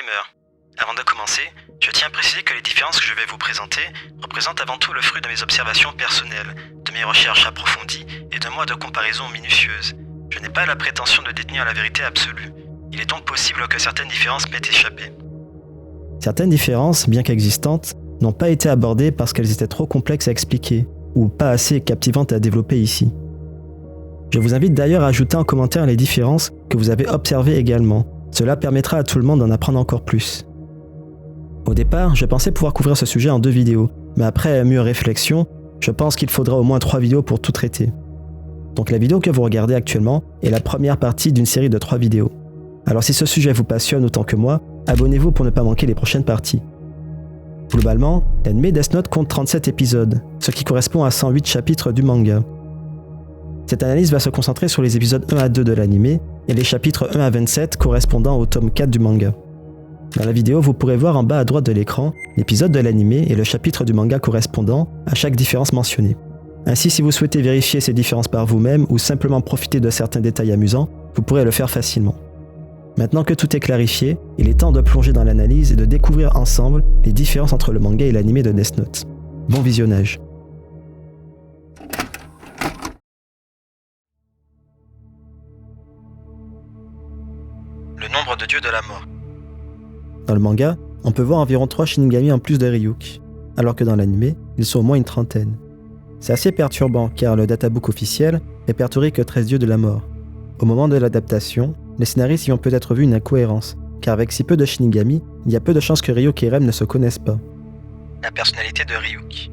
Disclaimer. Avant de commencer, je tiens à préciser que les différences que je vais vous présenter représentent avant tout le fruit de mes observations personnelles, de mes recherches approfondies et de mois de comparaison minutieuses. Je n'ai pas la prétention de détenir la vérité absolue. Il est donc possible que certaines différences m'aient échappé. Certaines différences, bien qu'existantes, n'ont pas été abordées parce qu'elles étaient trop complexes à expliquer ou pas assez captivantes à développer ici. Je vous invite d'ailleurs à ajouter en commentaire les différences que vous avez observées également. Cela permettra à tout le monde d'en apprendre encore plus. Au départ, je pensais pouvoir couvrir ce sujet en 2 vidéos, mais après mûre réflexion, je pense qu'il faudra au moins 3 vidéos pour tout traiter. Donc la vidéo que vous regardez actuellement est la première partie d'une série de 3 vidéos. Alors si ce sujet vous passionne autant que moi, abonnez-vous pour ne pas manquer les prochaines parties. Globalement, l'anime Death Note compte 37 épisodes, ce qui correspond à 108 chapitres du manga. Cette analyse va se concentrer sur les épisodes 1 à 2 de l'anime et les chapitres 1 à 27 correspondant au tome 4 du manga. Dans la vidéo, vous pourrez voir en bas à droite de l'écran l'épisode de l'anime et le chapitre du manga correspondant à chaque différence mentionnée. Ainsi, si vous souhaitez vérifier ces différences par vous-même ou simplement profiter de certains détails amusants, vous pourrez le faire facilement. Maintenant que tout est clarifié, il est temps de plonger dans l'analyse et de découvrir ensemble les différences entre le manga et l'anime de Death Note. Bon visionnage. Le nombre de dieux de la mort. Dans le manga, on peut voir environ 3 Shinigami en plus de Ryuk, alors que dans l'anime, ils sont au moins une trentaine. C'est assez perturbant car le databook officiel répertorie que 13 dieux de la mort. Au moment de l'adaptation, les scénaristes y ont peut-être vu une incohérence, car avec si peu de Shinigami, il y a peu de chances que Ryuk et Rem ne se connaissent pas. La personnalité de Ryuk.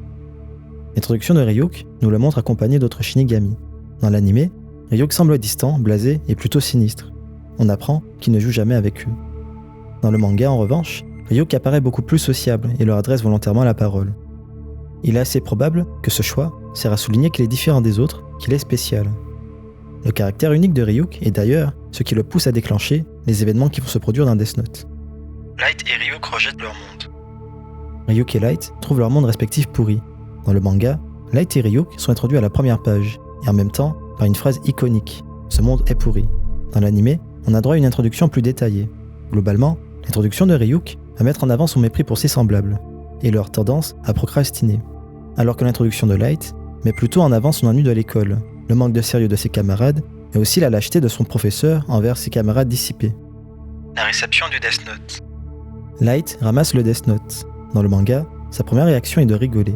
L'introduction de Ryuk nous le montre accompagné d'autres Shinigami. Dans l'anime, Ryuk semble distant, blasé et plutôt sinistre. On apprend qu'il ne joue jamais avec eux. Dans le manga, en revanche, Ryuk apparaît beaucoup plus sociable et leur adresse volontairement la parole. Il est assez probable que ce choix sert à souligner qu'il est différent des autres, qu'il est spécial. Le caractère unique de Ryuk est d'ailleurs ce qui le pousse à déclencher les événements qui vont se produire dans Death Note. Light et Ryuk rejettent leur monde. Ryuk et Light trouvent leur monde respectif pourri. Dans le manga, Light et Ryuk sont introduits à la première page, et en même temps par une phrase iconique « Ce monde est pourri ». Dans l'anime, on a droit à une introduction plus détaillée. Globalement, l'introduction de Ryuk va mettre en avant son mépris pour ses semblables, et leur tendance à procrastiner. Alors que l'introduction de Light met plutôt en avant son ennui de l'école, le manque de sérieux de ses camarades, et aussi la lâcheté de son professeur envers ses camarades dissipés. La réception du Death Note. Light ramasse le Death Note. Dans le manga, sa première réaction est de rigoler.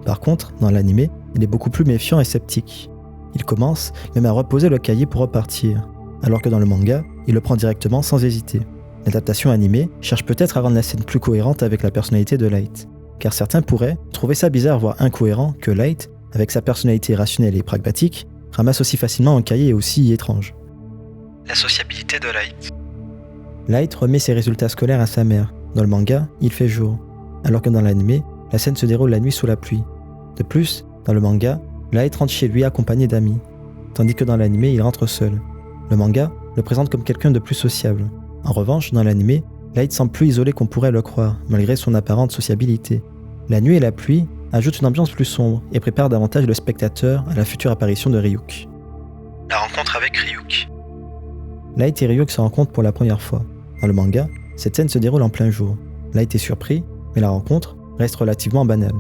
Par contre, dans l'anime, il est beaucoup plus méfiant et sceptique. Il commence même à reposer le cahier pour repartir, alors que dans le manga, il le prend directement sans hésiter. L'adaptation animée cherche peut-être à rendre la scène plus cohérente avec la personnalité de Light, car certains pourraient trouver ça bizarre voire incohérent que Light, avec sa personnalité rationnelle et pragmatique, ramasse aussi facilement un cahier aussi étrange. La sociabilité de Light. Light remet ses résultats scolaires à sa mère. Dans le manga, il fait jour, alors que dans l'anime, la scène se déroule la nuit sous la pluie. De plus, dans le manga, Light rentre chez lui accompagné d'amis, tandis que dans l'anime, il rentre seul. Le manga le présente comme quelqu'un de plus sociable. En revanche, dans l'anime, Light semble plus isolé qu'on pourrait le croire, malgré son apparente sociabilité. La nuit et la pluie ajoutent une ambiance plus sombre et préparent davantage le spectateur à la future apparition de Ryuk. La rencontre avec Ryuk. Light et Ryuk se rencontrent pour la première fois. Dans le manga, cette scène se déroule en plein jour. Light est surpris, mais la rencontre reste relativement banale.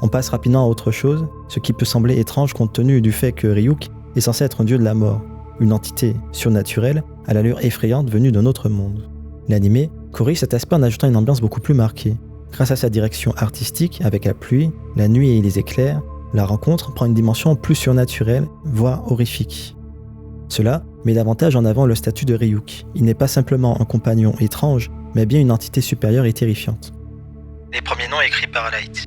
On passe rapidement à autre chose, ce qui peut sembler étrange compte tenu du fait que Ryuk est censé être un dieu de la mort, une entité surnaturelle à l'allure effrayante venue d'un autre monde. L'anime corrige cet aspect en ajoutant une ambiance beaucoup plus marquée. Grâce à sa direction artistique avec la pluie, la nuit et les éclairs, la rencontre prend une dimension plus surnaturelle, voire horrifique. Cela met davantage en avant le statut de Ryuk. Il n'est pas simplement un compagnon étrange, mais bien une entité supérieure et terrifiante. Les premiers noms écrits par Light.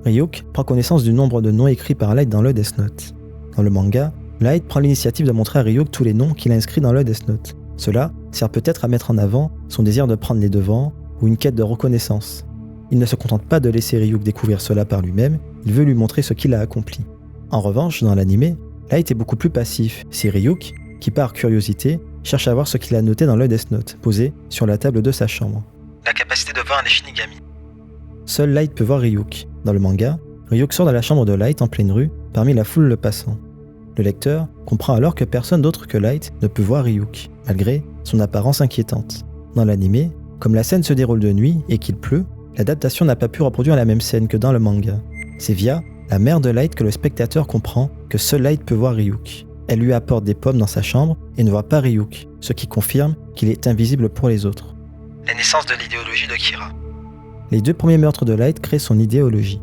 Ryuk prend connaissance du nombre de noms écrits par Light dans le Death Note. Dans le manga, Light prend l'initiative de montrer à Ryuk tous les noms qu'il a inscrits dans le Death Note. Cela sert peut-être à mettre en avant son désir de prendre les devants ou une quête de reconnaissance. Il ne se contente pas de laisser Ryuk découvrir cela par lui-même, il veut lui montrer ce qu'il a accompli. En revanche, dans l'anime, Light est beaucoup plus passif. C'est Ryuk qui, par curiosité, cherche à voir ce qu'il a noté dans le Death Note, posé sur la table de sa chambre. La capacité de voir les Shinigami. Seul Light peut voir Ryuk. Dans le manga, Ryuk sort de la chambre de Light en pleine rue, parmi la foule le passant. Le lecteur comprend alors que personne d'autre que Light ne peut voir Ryuk, malgré son apparence inquiétante. Dans l'anime, Comme la scène se déroule de nuit et qu'il pleut, l'adaptation n'a pas pu reproduire la même scène que dans le manga. C'est via la mère de Light que le spectateur comprend que seul Light peut voir Ryuk. Elle lui apporte des pommes dans sa chambre et ne voit pas Ryuk, ce qui confirme qu'il est invisible pour les autres. La naissance de l'idéologie de Kira. Les 2 premiers meurtres de Light créent son idéologie.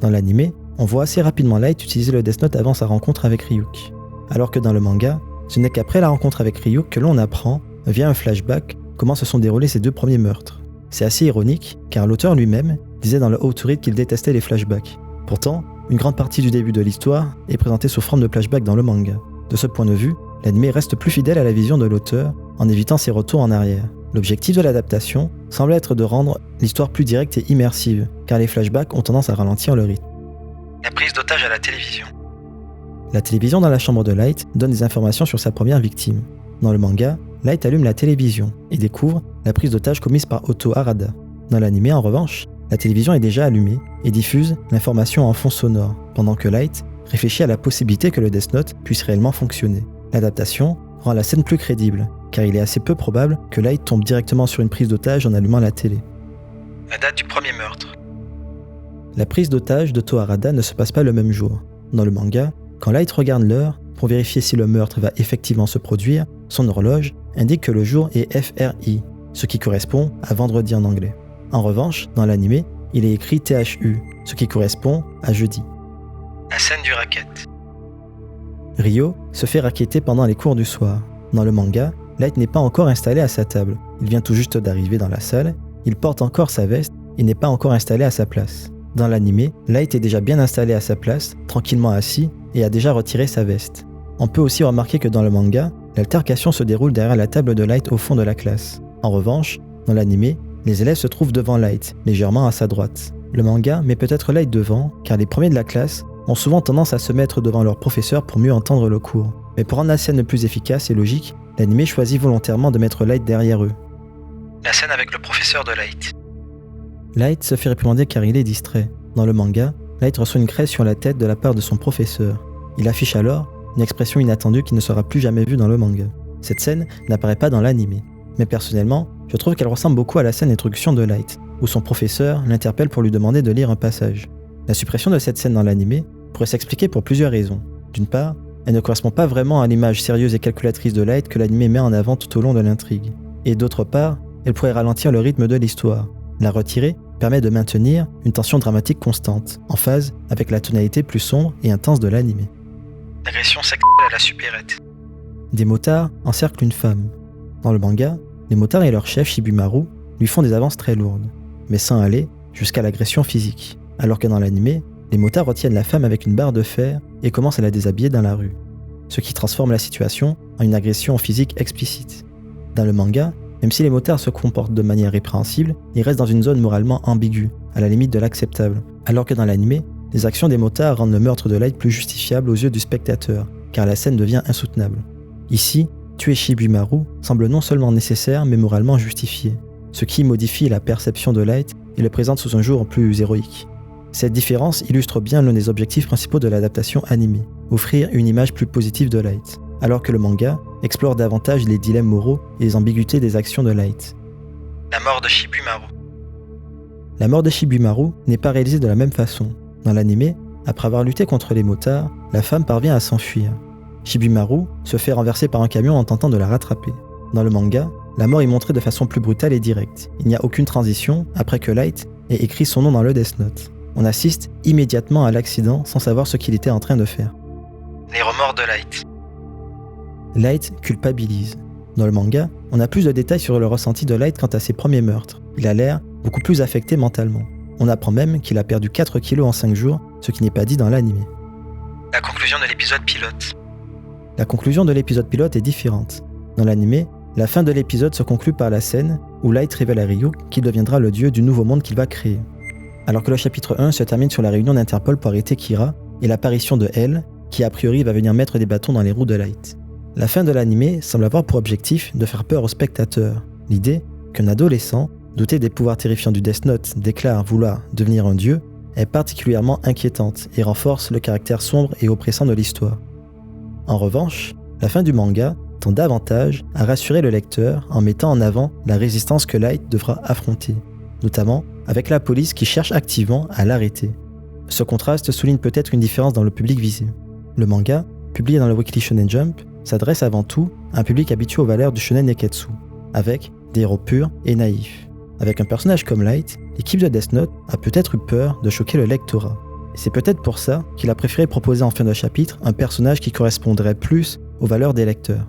Dans l'anime, on voit assez rapidement Light utiliser le Death Note avant sa rencontre avec Ryuk. Alors que dans le manga, ce n'est qu'après la rencontre avec Ryuk que l'on apprend, via un flashback, comment se sont déroulés ces 2 premiers meurtres. C'est assez ironique, car l'auteur lui-même disait dans le How to Read qu'il détestait les flashbacks. Pourtant, une grande partie du début de l'histoire est présentée sous forme de flashback dans le manga. De ce point de vue, l'anime reste plus fidèle à la vision de l'auteur, en évitant ses retours en arrière. L'objectif de l'adaptation semble être de rendre l'histoire plus directe et immersive, car les flashbacks ont tendance à ralentir le rythme. La prise d'otage à la télévision. La télévision dans la chambre de Light donne des informations sur sa première victime. Dans le manga, Light allume la télévision et découvre la prise d'otage commise par Otto Harada. Dans l'anime, en revanche, la télévision est déjà allumée et diffuse l'information en fond sonore, pendant que Light réfléchit à la possibilité que le Death Note puisse réellement fonctionner. L'adaptation rend la scène plus crédible, car il est assez peu probable que Light tombe directement sur une prise d'otage en allumant la télé. La date du premier meurtre. La prise d'otage d'Otto Harada ne se passe pas le même jour. Dans le manga, quand Light regarde l'heure pour vérifier si le meurtre va effectivement se produire, son horloge indique que le jour est FRI, ce qui correspond à vendredi en anglais. En revanche, dans l'anime, il est écrit THU, ce qui correspond à jeudi. La scène du racket. Ryo se fait racketter pendant les cours du soir. Dans le manga, Light n'est pas encore installé à sa table. Il vient tout juste d'arriver dans la salle, il porte encore sa veste et n'est pas encore installé à sa place. Dans l'anime, Light est déjà bien installé à sa place, tranquillement assis, et a déjà retiré sa veste. On peut aussi remarquer que dans le manga, l'altercation se déroule derrière la table de Light au fond de la classe. En revanche, dans l'anime, les élèves se trouvent devant Light, légèrement à sa droite. Le manga met peut-être Light devant, car les premiers de la classe ont souvent tendance à se mettre devant leur professeur pour mieux entendre le cours. Mais pour rendre la scène plus efficace et logique, l'anime choisit volontairement de mettre Light derrière eux. La scène avec le professeur de Light. Light se fait réprimander car il est distrait. Dans le manga, Light reçoit une crève sur la tête de la part de son professeur. Il affiche alors une expression inattendue qui ne sera plus jamais vue dans le manga. Cette scène n'apparaît pas dans l'anime. Mais personnellement, je trouve qu'elle ressemble beaucoup à la scène d'introduction de Light, où son professeur l'interpelle pour lui demander de lire un passage. La suppression de cette scène dans l'anime pourrait s'expliquer pour plusieurs raisons. D'une part, elle ne correspond pas vraiment à l'image sérieuse et calculatrice de Light que l'anime met en avant tout au long de l'intrigue. Et d'autre part, elle pourrait ralentir le rythme de l'histoire. La retirer permet de maintenir une tension dramatique constante, en phase avec la tonalité plus sombre et intense de l'anime. L'agression sexuelle à la supérette. Des motards encerclent une femme. Dans le manga, les motards et leur chef Shibumaru lui font des avances très lourdes, mais sans aller jusqu'à l'agression physique. Alors que dans l'anime, les motards retiennent la femme avec une barre de fer et commencent à la déshabiller dans la rue, ce qui transforme la situation en une agression physique explicite. Dans le manga, même si les motards se comportent de manière répréhensible, ils restent dans une zone moralement ambiguë, à la limite de l'acceptable, alors que dans l'anime, les actions des motards rendent le meurtre de Light plus justifiable aux yeux du spectateur, car la scène devient insoutenable. Ici, tuer Shibumaru semble non seulement nécessaire, mais moralement justifié, ce qui modifie la perception de Light et le présente sous un jour plus héroïque. Cette différence illustre bien l'un des objectifs principaux de l'adaptation animée, offrir une image plus positive de Light, alors que le manga explore davantage les dilemmes moraux et les ambiguïtés des actions de Light. La mort de Shibumaru. La mort de Shibumaru n'est pas réalisée de la même façon. Dans l'anime, après avoir lutté contre les motards, la femme parvient à s'enfuir. Shibumaru se fait renverser par un camion en tentant de la rattraper. Dans le manga, la mort est montrée de façon plus brutale et directe. Il n'y a aucune transition après que Light ait écrit son nom dans le Death Note. On assiste immédiatement à l'accident sans savoir ce qu'il était en train de faire. Les remords de Light. Light culpabilise. Dans le manga, on a plus de détails sur le ressenti de Light quant à ses premiers meurtres. Il a l'air beaucoup plus affecté mentalement. On apprend même qu'il a perdu 4 kilos en 5 jours, ce qui n'est pas dit dans l'anime. La conclusion de l'épisode pilote. La conclusion de l'épisode pilote est différente. Dans l'anime, la fin de l'épisode se conclut par la scène où Light révèle à Ryuk qu'il deviendra le dieu du nouveau monde qu'il va créer. Alors que le chapitre 1 se termine sur la réunion d'Interpol pour arrêter Kira et l'apparition de L, qui a priori va venir mettre des bâtons dans les roues de Light. La fin de l'anime semble avoir pour objectif de faire peur aux spectateurs. L'idée qu'un adolescent, doté des pouvoirs terrifiants du Death Note, déclare vouloir devenir un dieu, est particulièrement inquiétante et renforce le caractère sombre et oppressant de l'histoire. En revanche, la fin du manga tend davantage à rassurer le lecteur en mettant en avant la résistance que Light devra affronter, notamment avec la police qui cherche activement à l'arrêter. Ce contraste souligne peut-être une différence dans le public visé. Le manga, publié dans le Weekly Shonen Jump, s'adresse avant tout à un public habitué aux valeurs du shonen neketsu, avec des héros purs et naïfs. Avec un personnage comme Light, l'équipe de Death Note a peut-être eu peur de choquer le lectorat. Et c'est peut-être pour ça qu'il a préféré proposer en fin de chapitre un personnage qui correspondrait plus aux valeurs des lecteurs.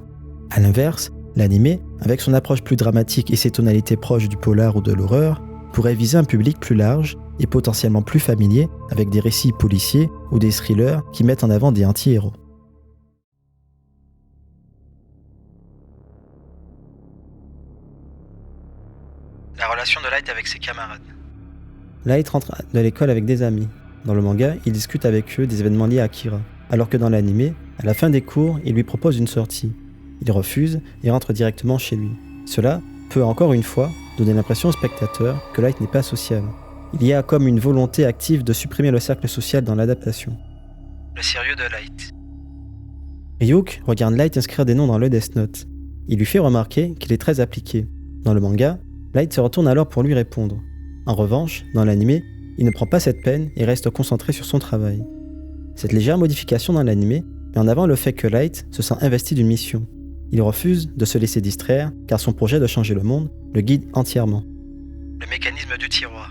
A l'inverse, l'anime, avec son approche plus dramatique et ses tonalités proches du polar ou de l'horreur, pourrait viser un public plus large et potentiellement plus familier avec des récits policiers ou des thrillers qui mettent en avant des anti-héros. La relation de Light avec ses camarades. Light rentre de l'école avec des amis. Dans le manga, il discute avec eux des événements liés à Kira, alors que dans l'anime, à la fin des cours, il lui propose une sortie. Il refuse et rentre directement chez lui. Cela peut encore une fois donner l'impression au spectateur que Light n'est pas social. Il y a comme une volonté active de supprimer le cercle social dans l'adaptation. Le sérieux de Light. Ryuk regarde Light inscrire des noms dans le Death Note. Il lui fait remarquer qu'il est très appliqué. Dans le manga, Light se retourne alors pour lui répondre. En revanche, dans l'anime, il ne prend pas cette peine et reste concentré sur son travail. Cette légère modification dans l'anime met en avant le fait que Light se sent investi d'une mission. Il refuse de se laisser distraire car son projet de changer le monde le guide entièrement. Le mécanisme du tiroir.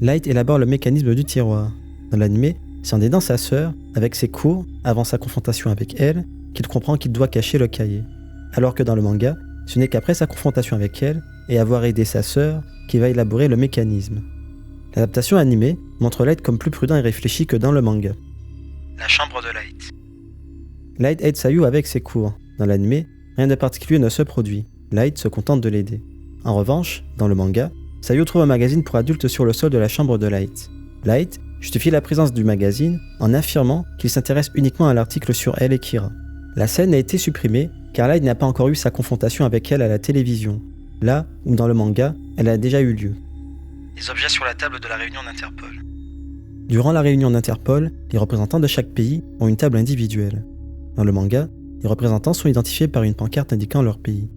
Light élabore le mécanisme du tiroir. Dans l'anime, c'est en aidant sa sœur, avec ses cours, avant sa confrontation avec elle, qu'il comprend qu'il doit cacher le cahier. Alors que dans le manga, ce n'est qu'après sa confrontation avec elle et avoir aidé sa sœur qu'il va élaborer le mécanisme. L'adaptation animée montre Light comme plus prudent et réfléchi que dans le manga. La chambre de Light. Light aide Sayu avec ses cours. Dans l'anime, rien de particulier ne se produit. Light se contente de l'aider. En revanche, dans le manga, Sayu trouve un magazine pour adultes sur le sol de la chambre de Light. Light justifie la présence du magazine en affirmant qu'il s'intéresse uniquement à l'article sur elle et Kira. La scène a été supprimée car Light n'a pas encore eu sa confrontation avec elle à la télévision, là où dans le manga, elle a déjà eu lieu. Les objets sur la table de la réunion d'Interpol. Durant la réunion d'Interpol, les représentants de chaque pays ont une table individuelle. Dans le manga, les représentants sont identifiés par une pancarte indiquant leur pays,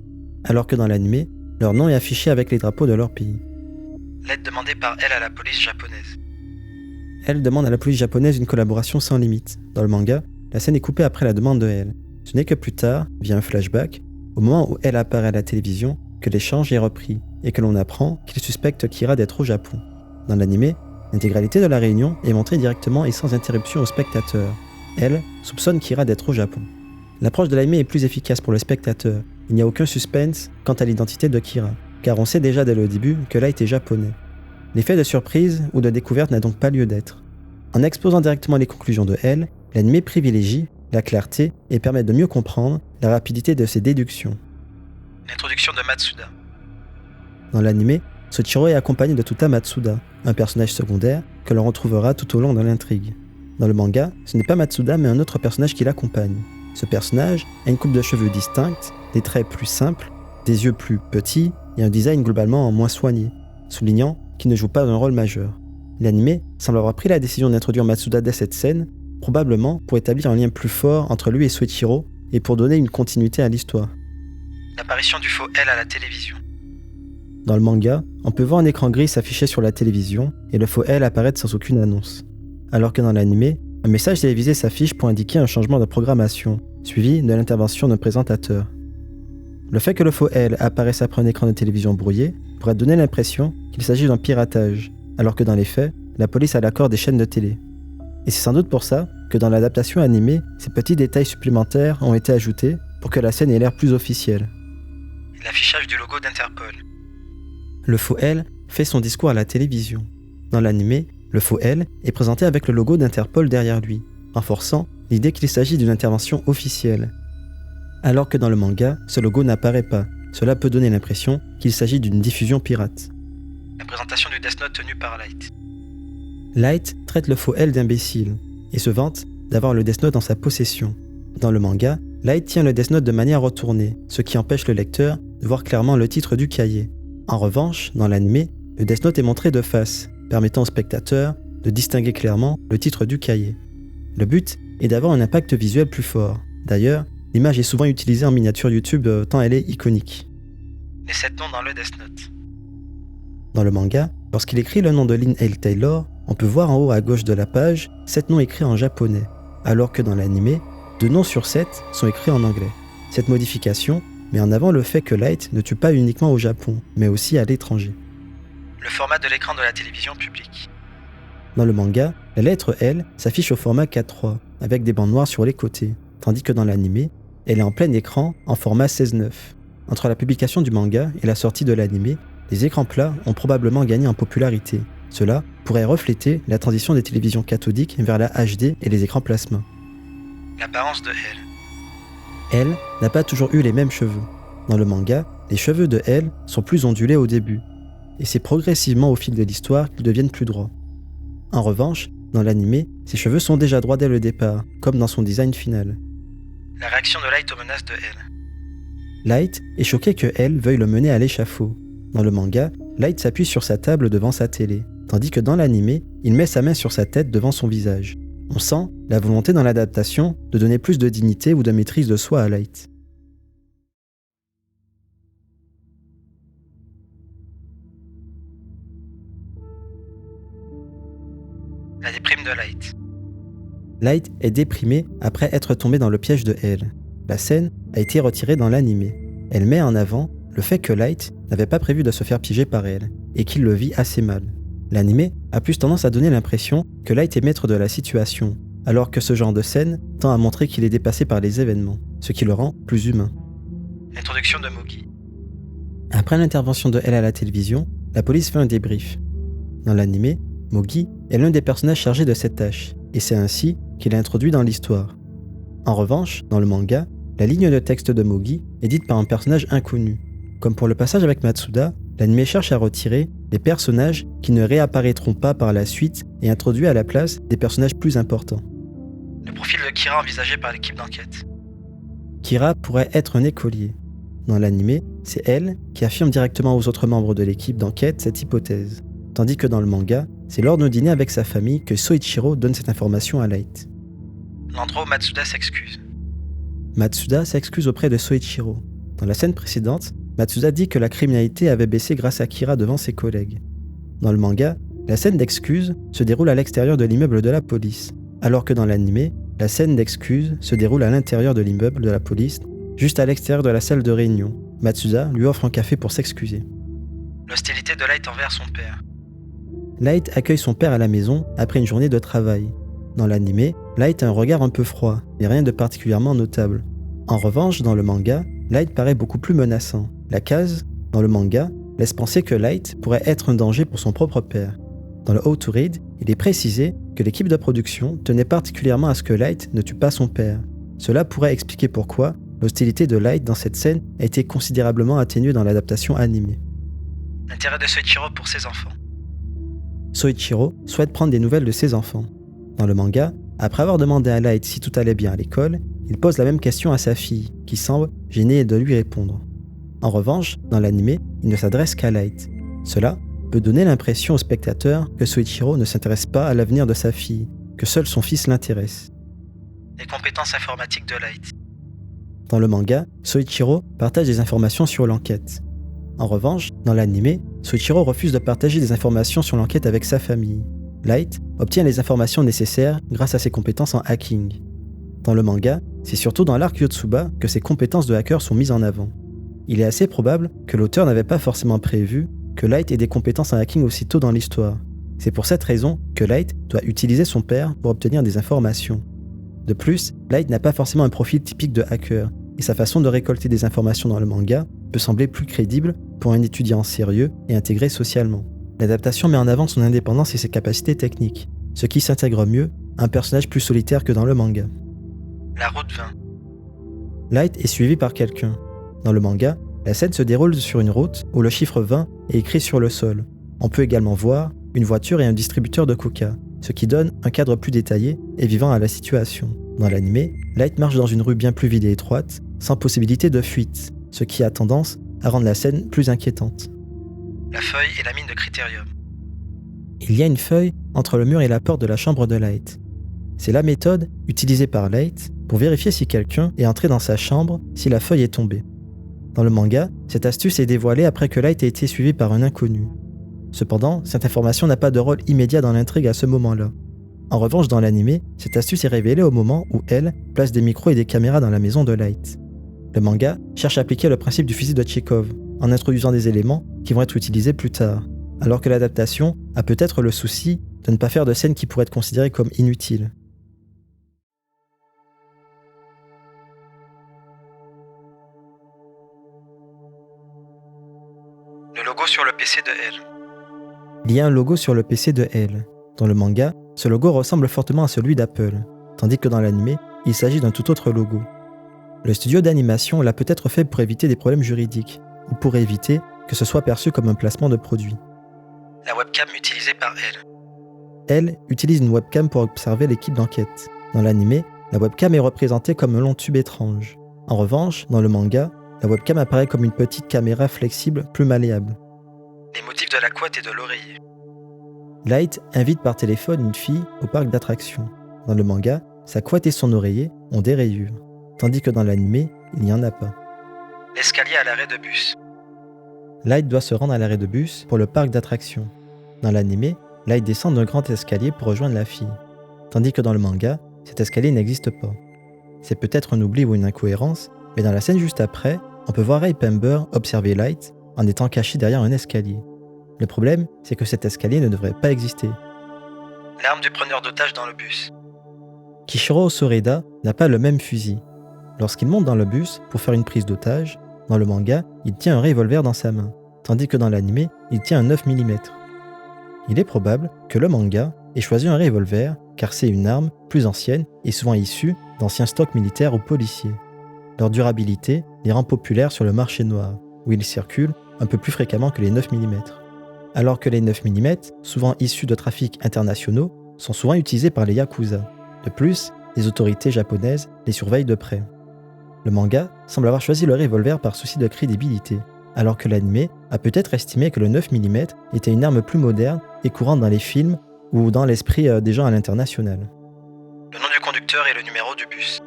alors que dans l'anime, leur nom est affiché avec les drapeaux de leur pays. L'aide demandée par elle à la police japonaise. Elle demande à la police japonaise une collaboration sans limite. Dans le manga, la scène est coupée après la demande de elle. Ce n'est que plus tard, via un flashback, au moment où elle apparaît à la télévision, que l'échange est repris et que l'on apprend qu'il suspecte Kira d'être au Japon. Dans l'anime, l'intégralité de la réunion est montrée directement et sans interruption au spectateur. Elle soupçonne Kira d'être au Japon. L'approche de l'anime est plus efficace pour le spectateur. Il n'y a aucun suspense quant à l'identité de Kira, car on sait déjà dès le début que Light est japonais. L'effet de surprise ou de découverte n'a donc pas lieu d'être. En exposant directement les conclusions de elle, l'anime privilégie la clarté et permet de mieux comprendre la rapidité de ses déductions. L'introduction de Matsuda. Dans l'anime, Soichiro est accompagné de Tuta Matsuda, un personnage secondaire que l'on retrouvera tout au long de l'intrigue. Dans le manga, ce n'est pas Matsuda mais un autre personnage qui l'accompagne. Ce personnage a une coupe de cheveux distincte, des traits plus simples, des yeux plus petits et un design globalement moins soigné, soulignant qu'il ne joue pas un rôle majeur. L'anime semble avoir pris la décision d'introduire Matsuda dès cette scène, probablement pour établir un lien plus fort entre lui et Soichiro et pour donner une continuité à l'histoire. L'apparition du faux L à la télévision. Dans le manga, on peut voir un écran gris s'afficher sur la télévision et le faux L apparaître sans aucune annonce. Alors que dans l'anime, un message télévisé s'affiche pour indiquer un changement de programmation, suivi de l'intervention d'un présentateur. Le fait que le faux L apparaisse après un écran de télévision brouillé pourrait donner l'impression qu'il s'agit d'un piratage, alors que dans les faits, la police a l'accord des chaînes de télé. Et c'est sans doute pour ça que dans l'adaptation animée, ces petits détails supplémentaires ont été ajoutés pour que la scène ait l'air plus officielle. L'affichage du logo d'Interpol. Le faux L fait son discours à la télévision. Dans l'anime, le faux L est présenté avec le logo d'Interpol derrière lui, renforçant l'idée qu'il s'agit d'une intervention officielle. Alors que dans le manga, ce logo n'apparaît pas. Cela peut donner l'impression qu'il s'agit d'une diffusion pirate. La présentation du Death Note tenue par Light. Light traite le faux L d'imbécile et se vante d'avoir le Death Note dans sa possession. Dans le manga, Light tient le Death Note de manière retournée, ce qui empêche le lecteur de voir clairement le titre du cahier. En revanche, dans l'anime, le Death Note est montré de face, permettant au spectateur de distinguer clairement le titre du cahier. Le but est d'avoir un impact visuel plus fort. D'ailleurs, l'image est souvent utilisée en miniature YouTube tant elle est iconique. Les 7 noms dans le Death Note. Dans le manga, lorsqu'il écrit le nom de Lynn Hale Taylor, on peut voir en haut à gauche de la page 7 noms écrits en japonais, alors que dans l'anime, 2 noms sur 7 sont écrits en anglais. Cette modification met en avant le fait que Light ne tue pas uniquement au Japon, mais aussi à l'étranger. Le format de l'écran de la télévision publique. Dans le manga, la lettre L s'affiche au format 4:3, avec des bandes noires sur les côtés, tandis que dans l'anime, elle est en plein écran en format 16:9. Entre la publication du manga et la sortie de l'anime, les écrans plats ont probablement gagné en popularité. Cela pourrait refléter la transition des télévisions cathodiques vers la HD et les écrans plasma. L'apparence de L. Elle n'a pas toujours eu les mêmes cheveux. Dans le manga, les cheveux de Elle sont plus ondulés au début, et c'est progressivement au fil de l'histoire qu'ils deviennent plus droits. En revanche, dans l'anime, ses cheveux sont déjà droits dès le départ, comme dans son design final. La réaction de Light aux menaces de L. Light est choqué que Elle veuille le mener à l'échafaud. Dans le manga, Light s'appuie sur sa table devant sa télé, tandis que dans l'anime, il met sa main sur sa tête devant son visage. On sent la volonté dans l'adaptation de donner plus de dignité ou de maîtrise de soi à Light. La déprime de Light. Light est déprimé après être tombé dans le piège de Elle. La scène a été retirée dans l'anime. Elle met en avant le fait que Light n'avait pas prévu de se faire piéger par Elle, et qu'il le vit assez mal. L'anime a plus tendance à donner l'impression que Light est maître de la situation, alors que ce genre de scène tend à montrer qu'il est dépassé par les événements, ce qui le rend plus humain. L'introduction de Mugi. Après l'intervention de Elle à la télévision, la police fait un débrief. Dans l'anime, Mugi est l'un des personnages chargés de cette tâche, et c'est ainsi qu'il est introduit dans l'histoire. En revanche, dans le manga, la ligne de texte de Mugi est dite par un personnage inconnu. Comme pour le passage avec Matsuda, l'anime cherche à retirer des personnages qui ne réapparaîtront pas par la suite et introduit à la place des personnages plus importants. Le profil de Kira envisagé par l'équipe d'enquête. Kira pourrait être un écolier. Dans l'anime, c'est elle qui affirme directement aux autres membres de l'équipe d'enquête cette hypothèse, tandis que dans le manga, c'est lors d'un dîner avec sa famille que Soichiro donne cette information à Light. L'endroit où Matsuda s'excuse. Matsuda s'excuse auprès de Soichiro. Dans la scène précédente, Matsuda dit que la criminalité avait baissé grâce à Kira devant ses collègues. Dans le manga, la scène d'excuse se déroule à l'extérieur de l'immeuble de la police, alors que dans l'anime, la scène d'excuse se déroule à l'intérieur de l'immeuble de la police, juste à l'extérieur de la salle de réunion. Matsuda lui offre un café pour s'excuser. L'hostilité de Light envers son père. Light accueille son père à la maison après une journée de travail. Dans l'anime, Light a un regard un peu froid, mais rien de particulièrement notable. En revanche, dans le manga, Light paraît beaucoup plus menaçant. La case, dans le manga, laisse penser que Light pourrait être un danger pour son propre père. Dans le How to Read, il est précisé que l'équipe de production tenait particulièrement à ce que Light ne tue pas son père. Cela pourrait expliquer pourquoi l'hostilité de Light dans cette scène a été considérablement atténuée dans l'adaptation animée. L'intérêt de Soichiro pour ses enfants. Soichiro souhaite prendre des nouvelles de ses enfants. Dans le manga, après avoir demandé à Light si tout allait bien à l'école, il pose la même question à sa fille, qui semble gênée de lui répondre. En revanche, dans l'anime, il ne s'adresse qu'à Light. Cela peut donner l'impression au spectateur que Soichiro ne s'intéresse pas à l'avenir de sa fille, que seul son fils l'intéresse. Les compétences informatiques de Light. Dans le manga, Soichiro partage des informations sur l'enquête. En revanche, dans l'anime, Soichiro refuse de partager des informations sur l'enquête avec sa famille. Light obtient les informations nécessaires grâce à ses compétences en hacking. Dans le manga, c'est surtout dans l'arc Yotsuba que ses compétences de hacker sont mises en avant. Il est assez probable que l'auteur n'avait pas forcément prévu que Light ait des compétences en hacking aussitôt dans l'histoire. C'est pour cette raison que Light doit utiliser son père pour obtenir des informations. De plus, Light n'a pas forcément un profil typique de hacker, et sa façon de récolter des informations dans le manga peut sembler plus crédible pour un étudiant sérieux et intégré socialement. L'adaptation met en avant son indépendance et ses capacités techniques, ce qui s'intègre mieux à un personnage plus solitaire que dans le manga. La route 20. Light est suivi par quelqu'un. Dans le manga, la scène se déroule sur une route où le chiffre 20 est écrit sur le sol. On peut également voir une voiture et un distributeur de coca, ce qui donne un cadre plus détaillé et vivant à la situation. Dans l'anime, Light marche dans une rue bien plus vide et étroite, sans possibilité de fuite, ce qui a tendance à rendre la scène plus inquiétante. La feuille et la mine de Critérium. Il y a une feuille entre le mur et la porte de la chambre de Light. C'est la méthode utilisée par Light pour vérifier si quelqu'un est entré dans sa chambre si la feuille est tombée. Dans le manga, cette astuce est dévoilée après que Light ait été suivi par un inconnu. Cependant, cette information n'a pas de rôle immédiat dans l'intrigue à ce moment-là. En revanche, dans l'anime, cette astuce est révélée au moment où elle place des micros et des caméras dans la maison de Light. Le manga cherche à appliquer le principe du fusil de Tchekhov en introduisant des éléments qui vont être utilisés plus tard, alors que l'adaptation a peut-être le souci de ne pas faire de scènes qui pourraient être considérées comme inutiles. Le logo sur le PC de L. Il y a un logo sur le PC de L. Dans le manga, ce logo ressemble fortement à celui d'Apple, tandis que dans l'anime, il s'agit d'un tout autre logo. Le studio d'animation l'a peut-être fait pour éviter des problèmes juridiques, ou pour éviter que ce soit perçu comme un placement de produit. La webcam utilisée par L. Elle utilise une webcam pour observer l'équipe d'enquête. Dans l'anime, la webcam est représentée comme un long tube étrange. En revanche, dans le manga, la webcam apparaît comme une petite caméra flexible plus malléable. Les motifs de la couette et de l'oreiller. Light invite par téléphone une fille au parc d'attractions. Dans le manga, sa couette et son oreiller ont des rayures, tandis que dans l'anime, il n'y en a pas. L'escalier à l'arrêt de bus. Light doit se rendre à l'arrêt de bus pour le parc d'attractions. Dans l'anime, Light descend d'un grand escalier pour rejoindre la fille, tandis que dans le manga, cet escalier n'existe pas. C'est peut-être un oubli ou une incohérence, mais dans la scène juste après, on peut voir Ray Pember observer Light en étant caché derrière un escalier. Le problème, c'est que cet escalier ne devrait pas exister. L'arme du preneur d'otage dans le bus. Kishiro Osoreda n'a pas le même fusil. Lorsqu'il monte dans le bus pour faire une prise d'otage, dans le manga, il tient un revolver dans sa main, tandis que dans l'anime, il tient un 9 mm. Il est probable que le manga ait choisi un revolver car c'est une arme plus ancienne et souvent issue d'anciens stocks militaires ou policiers. Leur durabilité les rend populaires sur le marché noir, où ils circulent un peu plus fréquemment que les 9 mm. Alors que les 9 mm, souvent issus de trafics internationaux, sont souvent utilisés par les Yakuza. De plus, les autorités japonaises les surveillent de près. Le manga semble avoir choisi le revolver par souci de crédibilité, alors que l'anime a peut-être estimé que le 9 mm était une arme plus moderne et courante dans les films ou dans l'esprit des gens à l'international. Le nom du conducteur et le numéro du bus.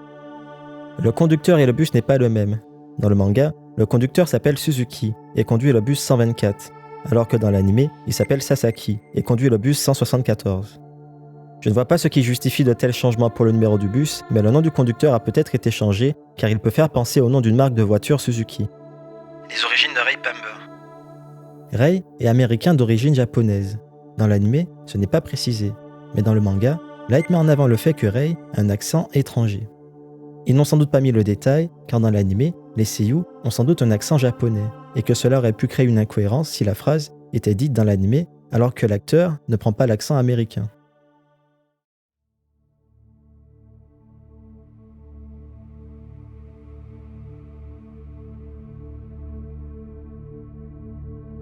Le conducteur et le bus n'est pas le même. Dans le manga, le conducteur s'appelle Suzuki et conduit le bus 124, alors que dans l'anime, il s'appelle Sasaki et conduit le bus 174. Je ne vois pas ce qui justifie de tels changements pour le numéro du bus, mais le nom du conducteur a peut-être été changé car il peut faire penser au nom d'une marque de voiture Suzuki. Les origines de Ray Pember. Ray est américain d'origine japonaise. Dans l'anime, ce n'est pas précisé, mais dans le manga, Light met en avant le fait que Ray a un accent étranger. Ils n'ont sans doute pas mis le détail, car dans l'anime, les seiyuu ont sans doute un accent japonais, et que cela aurait pu créer une incohérence si la phrase était dite dans l'anime alors que l'acteur ne prend pas l'accent américain.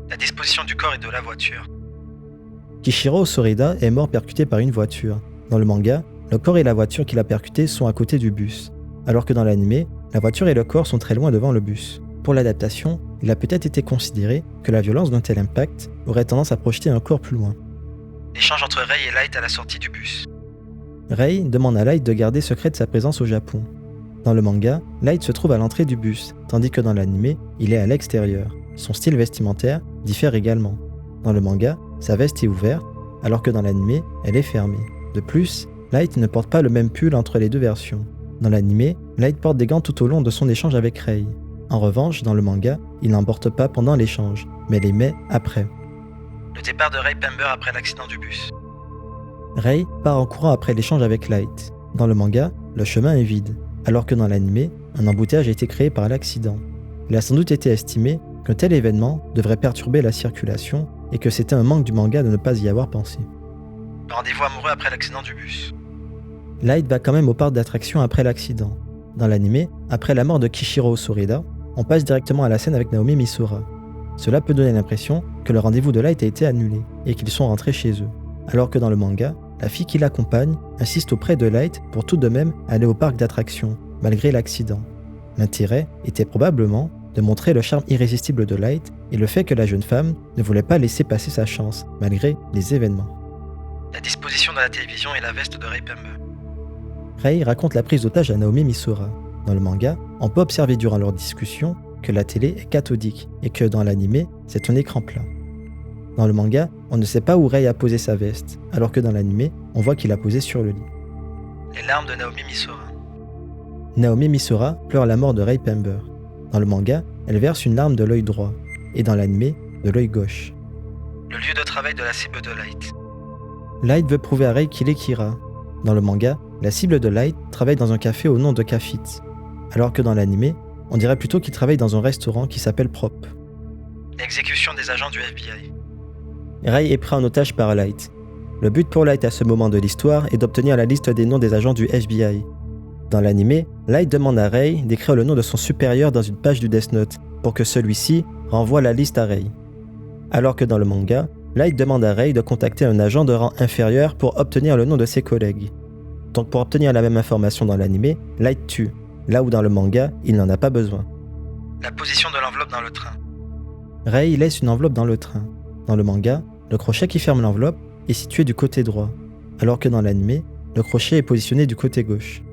La disposition du corps et de la voiture. Kishiro Osoreda est mort percuté par une voiture. Dans le manga, le corps et la voiture qui l'a percuté sont à côté du bus, alors que dans l'anime, la voiture et le corps sont très loin devant le bus. Pour l'adaptation, il a peut-être été considéré que la violence d'un tel impact aurait tendance à projeter un corps plus loin. L'échange entre Ray et Light à la sortie du bus. Ray demande à Light de garder secrète sa présence au Japon. Dans le manga, Light se trouve à l'entrée du bus, tandis que dans l'anime, il est à l'extérieur. Son style vestimentaire diffère également. Dans le manga, sa veste est ouverte, alors que dans l'anime, elle est fermée. De plus, Light ne porte pas le même pull entre les deux versions. Dans l'anime, Light porte des gants tout au long de son échange avec Ray. En revanche, dans le manga, il n'en porte pas pendant l'échange, mais les met après. Le départ de Ray Pember après l'accident du bus. Ray part en courant après l'échange avec Light. Dans le manga, le chemin est vide, alors que dans l'anime, un embouteillage a été créé par l'accident. Il a sans doute été estimé qu'un tel événement devrait perturber la circulation et que c'était un manque du manga de ne pas y avoir pensé. Rendez-vous amoureux après l'accident du bus. Light va quand même au parc d'attractions après l'accident. Dans l'anime, après la mort de Kishiro Osoreda, on passe directement à la scène avec Naomi Misora. Cela peut donner l'impression que le rendez-vous de Light a été annulé et qu'ils sont rentrés chez eux. Alors que dans le manga, la fille qui l'accompagne insiste auprès de Light pour tout de même aller au parc d'attractions, malgré l'accident. L'intérêt était probablement de montrer le charme irrésistible de Light et le fait que la jeune femme ne voulait pas laisser passer sa chance, malgré les événements. La disposition de la télévision et la veste de Ray Pember. Rei raconte la prise d'otage à Naomi Misora. Dans le manga, on peut observer durant leur discussion que la télé est cathodique et que dans l'animé, c'est un écran plat. Dans le manga, on ne sait pas où Rei a posé sa veste, alors que dans l'animé, on voit qu'il l'a posée sur le lit. Les larmes de Naomi Misora. Naomi Misora pleure la mort de Rei Pember. Dans le manga, elle verse une larme de l'œil droit, et dans l'animé, de l'œil gauche. Le lieu de travail de la cible de Light. Light veut prouver à Rei qu'il est Kira. Dans le manga, la cible de Light travaille dans un café au nom de Kafit, alors que dans l'animé, on dirait plutôt qu'il travaille dans un restaurant qui s'appelle Prop. L'exécution des agents du FBI. Rei est pris en otage par Light. Le but pour Light à ce moment de l'histoire est d'obtenir la liste des noms des agents du FBI. Dans l'animé, Light demande à Rei d'écrire le nom de son supérieur dans une page du Death Note pour que celui-ci renvoie la liste à Rei. Alors que dans le manga, Light demande à Rei de contacter un agent de rang inférieur pour obtenir le nom de ses collègues. Donc pour obtenir la même information dans l'animé, Light tue, là où dans le manga, il n'en a pas besoin. La position de l'enveloppe dans le train. Rei laisse une enveloppe dans le train. Dans le manga, le crochet qui ferme l'enveloppe est situé du côté droit, alors que dans l'animé, le crochet est positionné du côté gauche.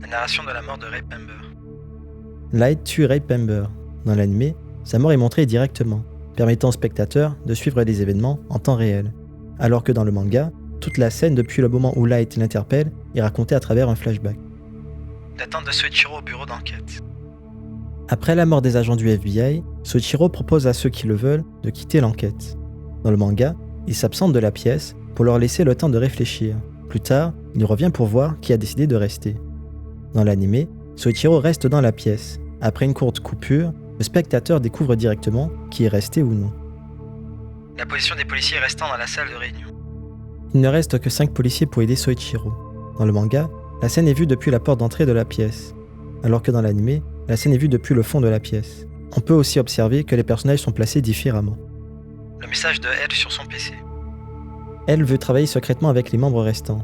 La narration de la mort de Rei Pember. Light tue Rei Pember. Dans l'animé, sa mort est montrée directement, permettant au spectateur de suivre les événements en temps réel, alors que dans le manga, toute la scène depuis le moment où Light l'interpelle est racontée à travers un flashback. L'attente de Soichiro au bureau d'enquête. Après la mort des agents du FBI, Soichiro propose à ceux qui le veulent de quitter l'enquête. Dans le manga, il s'absente de la pièce pour leur laisser le temps de réfléchir. Plus tard, il revient pour voir qui a décidé de rester. Dans l'animé, Soichiro reste dans la pièce. Après une courte coupure, le spectateur découvre directement qui est resté ou non. La position des policiers restant dans la salle de réunion. Il ne reste que 5 policiers pour aider Soichiro. Dans le manga, la scène est vue depuis la porte d'entrée de la pièce, alors que dans l'animé, la scène est vue depuis le fond de la pièce. On peut aussi observer que les personnages sont placés différemment. Le message de Elle sur son PC. Elle veut travailler secrètement avec les membres restants.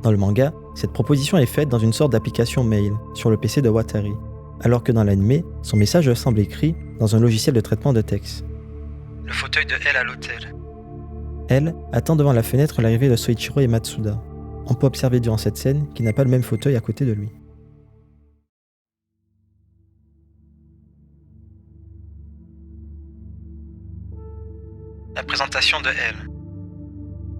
Dans le manga, cette proposition est faite dans une sorte d'application mail sur le PC de Watari, alors que dans l'animé, son message semble écrit dans un logiciel de traitement de texte. Le fauteuil de Elle à l'hôtel. Elle attend devant la fenêtre l'arrivée de Soichiro et Matsuda. On peut observer durant cette scène qu'il n'a pas le même fauteuil à côté de lui. La présentation de Elle.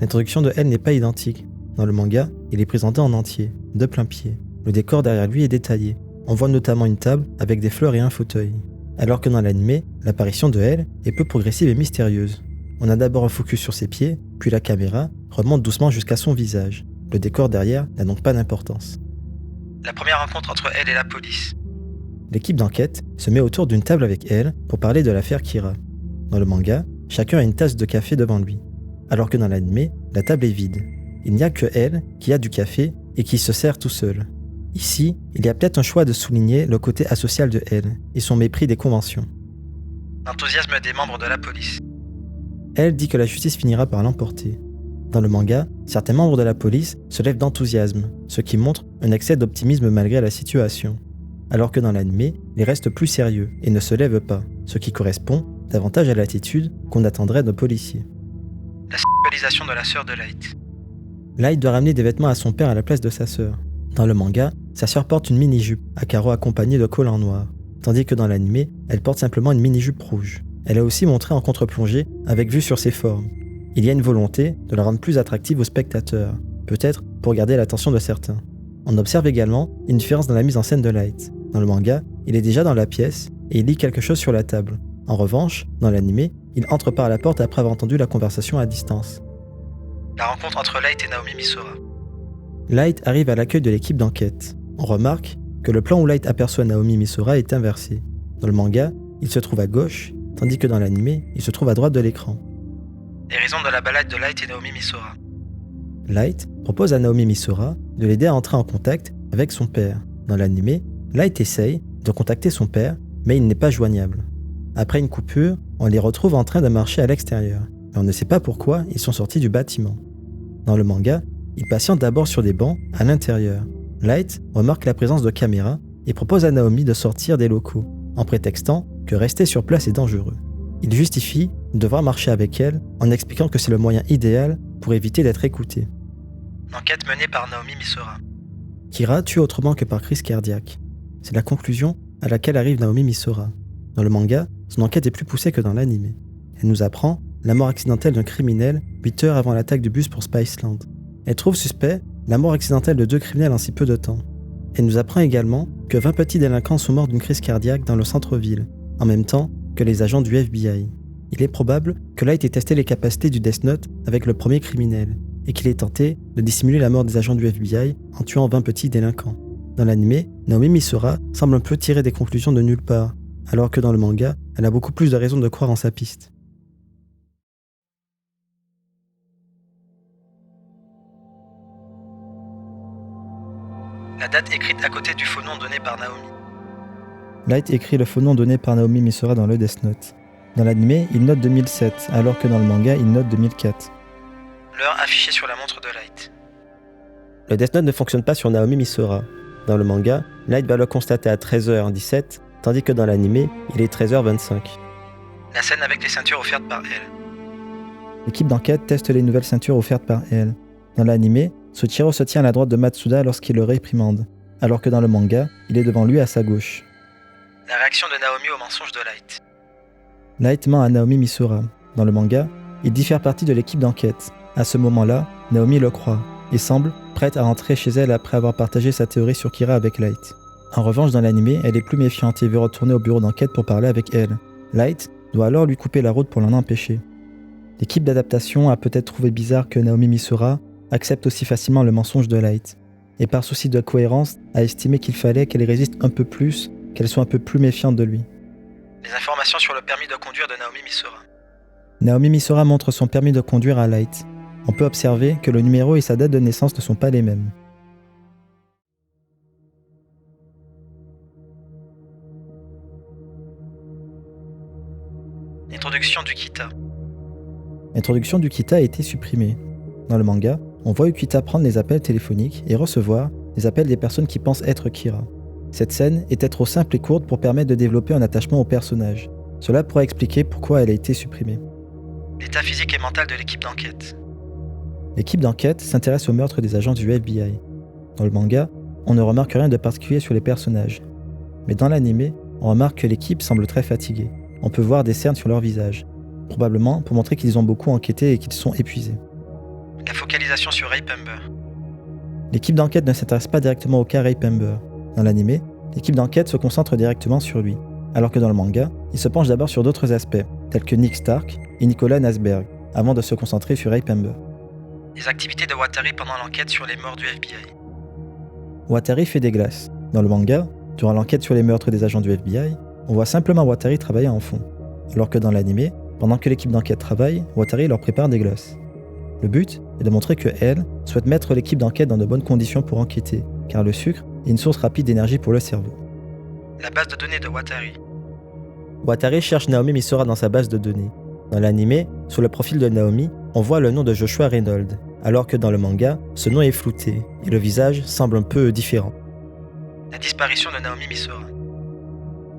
L'introduction de Elle n'est pas identique. Dans le manga, il est présenté en entier, de plein pied. Le décor derrière lui est détaillé. On voit notamment une table avec des fleurs et un fauteuil. Alors que dans l'animé, l'apparition de Elle est peu progressive et mystérieuse. On a d'abord un focus sur ses pieds, puis la caméra remonte doucement jusqu'à son visage. Le décor derrière n'a donc pas d'importance. La première rencontre entre Elle et la police. L'équipe d'enquête se met autour d'une table avec Elle pour parler de l'affaire Kira. Dans le manga, chacun a une tasse de café devant lui. Alors que dans l'animé, la table est vide. Il n'y a que Elle qui a du café et qui se sert tout seul. Ici, il y a peut-être un choix de souligner le côté asocial de Elle et son mépris des conventions. L'enthousiasme des membres de la police. Elle dit que la justice finira par l'emporter. Dans le manga, certains membres de la police se lèvent d'enthousiasme, ce qui montre un excès d'optimisme malgré la situation. Alors que dans l'animé, ils restent plus sérieux et ne se lèvent pas, ce qui correspond davantage à l'attitude qu'on attendrait d'un policier. La sexualisation de la sœur de Light. Light doit ramener des vêtements à son père à la place de sa sœur. Dans le manga, sa sœur porte une mini-jupe à carreaux accompagnée de collants noirs, tandis que dans l'animé, elle porte simplement une mini-jupe rouge. Elle est aussi montrée en contre-plongée avec vue sur ses formes. Il y a une volonté de la rendre plus attractive aux spectateurs, peut-être pour garder l'attention de certains. On observe également une différence dans la mise en scène de Light. Dans le manga, il est déjà dans la pièce et il lit quelque chose sur la table. En revanche, dans l'animé, il entre par la porte après avoir entendu la conversation à distance. La rencontre entre Light et Naomi Misora. Light arrive à l'accueil de l'équipe d'enquête. On remarque que le plan où Light aperçoit Naomi Misora est inversé. Dans le manga, il se trouve à gauche, tandis que dans l'animé, il se trouve à droite de l'écran. Les raisons de la balade de Light et Naomi Misora. Light propose à Naomi Misora de l'aider à entrer en contact avec son père. Dans l'animé, Light essaye de contacter son père, mais il n'est pas joignable. Après une coupure, on les retrouve en train de marcher à l'extérieur, mais on ne sait pas pourquoi ils sont sortis du bâtiment. Dans le manga, ils patientent d'abord sur des bancs à l'intérieur. Light remarque la présence de caméras et propose à Naomi de sortir des locaux, en prétextant que rester sur place est dangereux. Il justifie de devoir marcher avec elle en expliquant que c'est le moyen idéal pour éviter d'être écouté. L'enquête menée par Naomi Misora. Kira tue autrement que par crise cardiaque. C'est la conclusion à laquelle arrive Naomi Misora. Dans le manga, son enquête est plus poussée que dans l'anime. Elle nous apprend la mort accidentelle d'un criminel 8 heures avant l'attaque du bus pour Spiceland. Elle trouve suspect la mort accidentelle de 2 criminels en si peu de temps. Elle nous apprend également que 20 petits délinquants sont morts d'une crise cardiaque dans le centre-ville, en même temps que les agents du FBI. Il est probable que Light ait testé les capacités du Death Note avec le premier criminel, et qu'il ait tenté de dissimuler la mort des agents du FBI en tuant 20 petits délinquants. Dans l'anime, Naomi Misora semble un peu tirer des conclusions de nulle part, alors que dans le manga, elle a beaucoup plus de raisons de croire en sa piste. La date écrite à côté du faux nom donné par Naomi. Light écrit le faux nom donné par Naomi Misora dans le Death Note. Dans l'anime, il note 2007, alors que dans le manga, il note 2004. L'heure affichée sur la montre de Light. Le Death Note ne fonctionne pas sur Naomi Misora. Dans le manga, Light va le constater à 13h17, tandis que dans l'anime, il est 13h25. La scène avec les ceintures offertes par elle. L'équipe d'enquête teste les nouvelles ceintures offertes par elle. Dans l'anime, Soichiro se tient à la droite de Matsuda lorsqu'il le réprimande, alors que dans le manga, il est devant lui à sa gauche. La réaction de Naomi au mensonge de Light. Light ment à Naomi Misora. Dans le manga, il dit faire partie de l'équipe d'enquête. À ce moment-là, Naomi le croit et semble prête à rentrer chez elle après avoir partagé sa théorie sur Kira avec Light. En revanche, dans l'anime, elle est plus méfiante et veut retourner au bureau d'enquête pour parler avec elle. Light doit alors lui couper la route pour l'en empêcher. L'équipe d'adaptation a peut-être trouvé bizarre que Naomi Misora accepte aussi facilement le mensonge de Light, et par souci de cohérence, a estimé qu'il fallait qu'elle résiste un peu plus, qu'elle soit un peu plus méfiante de lui. Les informations sur le permis de conduire de Naomi Misora. Naomi Misora montre son permis de conduire à Light. On peut observer que le numéro et sa date de naissance ne sont pas les mêmes. Introduction du Kita. L'introduction d'Ukita a été supprimée. Dans le manga, on voit Ukita prendre les appels téléphoniques et recevoir les appels des personnes qui pensent être Kira. Cette scène était trop simple et courte pour permettre de développer un attachement au personnage. Cela pourrait expliquer pourquoi elle a été supprimée. L'état physique et mental de l'équipe d'enquête. L'équipe d'enquête s'intéresse au meurtre des agents du FBI. Dans le manga, on ne remarque rien de particulier sur les personnages. Mais dans l'anime, on remarque que l'équipe semble très fatiguée. On peut voir des cernes sur leur visage, probablement pour montrer qu'ils ont beaucoup enquêté et qu'ils sont épuisés. La focalisation sur Ray Pember. L'équipe d'enquête ne s'intéresse pas directement au cas Ray Pember. Dans l'anime, l'équipe d'enquête se concentre directement sur lui, alors que dans le manga, il se penche d'abord sur d'autres aspects, tels que Nick Stark et Nicolas Nasberg, avant de se concentrer sur Ray Pember. Les activités de Watari pendant l'enquête sur les morts du FBI. Watari fait des glaces. Dans le manga, durant l'enquête sur les meurtres des agents du FBI, on voit simplement Watari travailler en fond, alors que dans l'anime, pendant que l'équipe d'enquête travaille, Watari leur prépare des glaces. Le but est de montrer que elle souhaite mettre l'équipe d'enquête dans de bonnes conditions pour enquêter, car le sucre est une source rapide d'énergie pour le cerveau. La base de données de Watari. Watari cherche Naomi Misora dans sa base de données. Dans l'anime, sur le profil de Naomi, on voit le nom de Joshua Reynolds, alors que dans le manga, ce nom est flouté et le visage semble un peu différent. La disparition de Naomi Misora.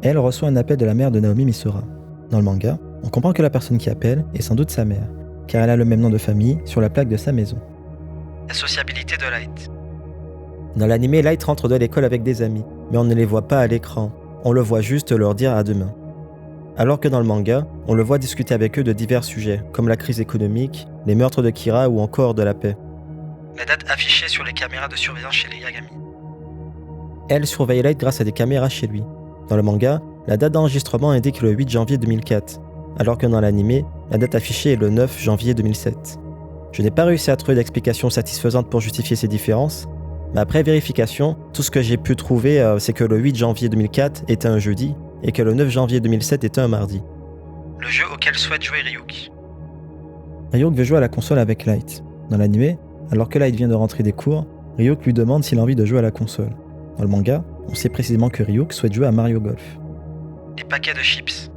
Elle reçoit un appel de la mère de Naomi Misora. Dans le manga, on comprend que la personne qui appelle est sans doute sa mère, car elle a le même nom de famille sur la plaque de sa maison. La sociabilité de Light. Dans l'anime, Light rentre de l'école avec des amis, mais on ne les voit pas à l'écran, on le voit juste leur dire à demain. Alors que dans le manga, on le voit discuter avec eux de divers sujets, comme la crise économique, les meurtres de Kira ou encore de la paix. La date affichée sur les caméras de surveillance chez les Yagami. Elle surveille Light grâce à des caméras chez lui. Dans le manga, la date d'enregistrement indique le 8 janvier 2004, alors que dans l'anime, la date affichée est le 9 janvier 2007. Je n'ai pas réussi à trouver d'explication satisfaisante pour justifier ces différences, mais après vérification, tout ce que j'ai pu trouver, c'est que le 8 janvier 2004 était un jeudi et que le 9 janvier 2007 était un mardi. Le jeu auquel souhaite jouer Ryuk. Ryuk veut jouer à la console avec Light. Dans l'anime, alors que Light vient de rentrer des cours, Ryuk lui demande s'il a envie de jouer à la console. Dans le manga, on sait précisément que Ryuk souhaite jouer à Mario Golf. Les paquets de chips.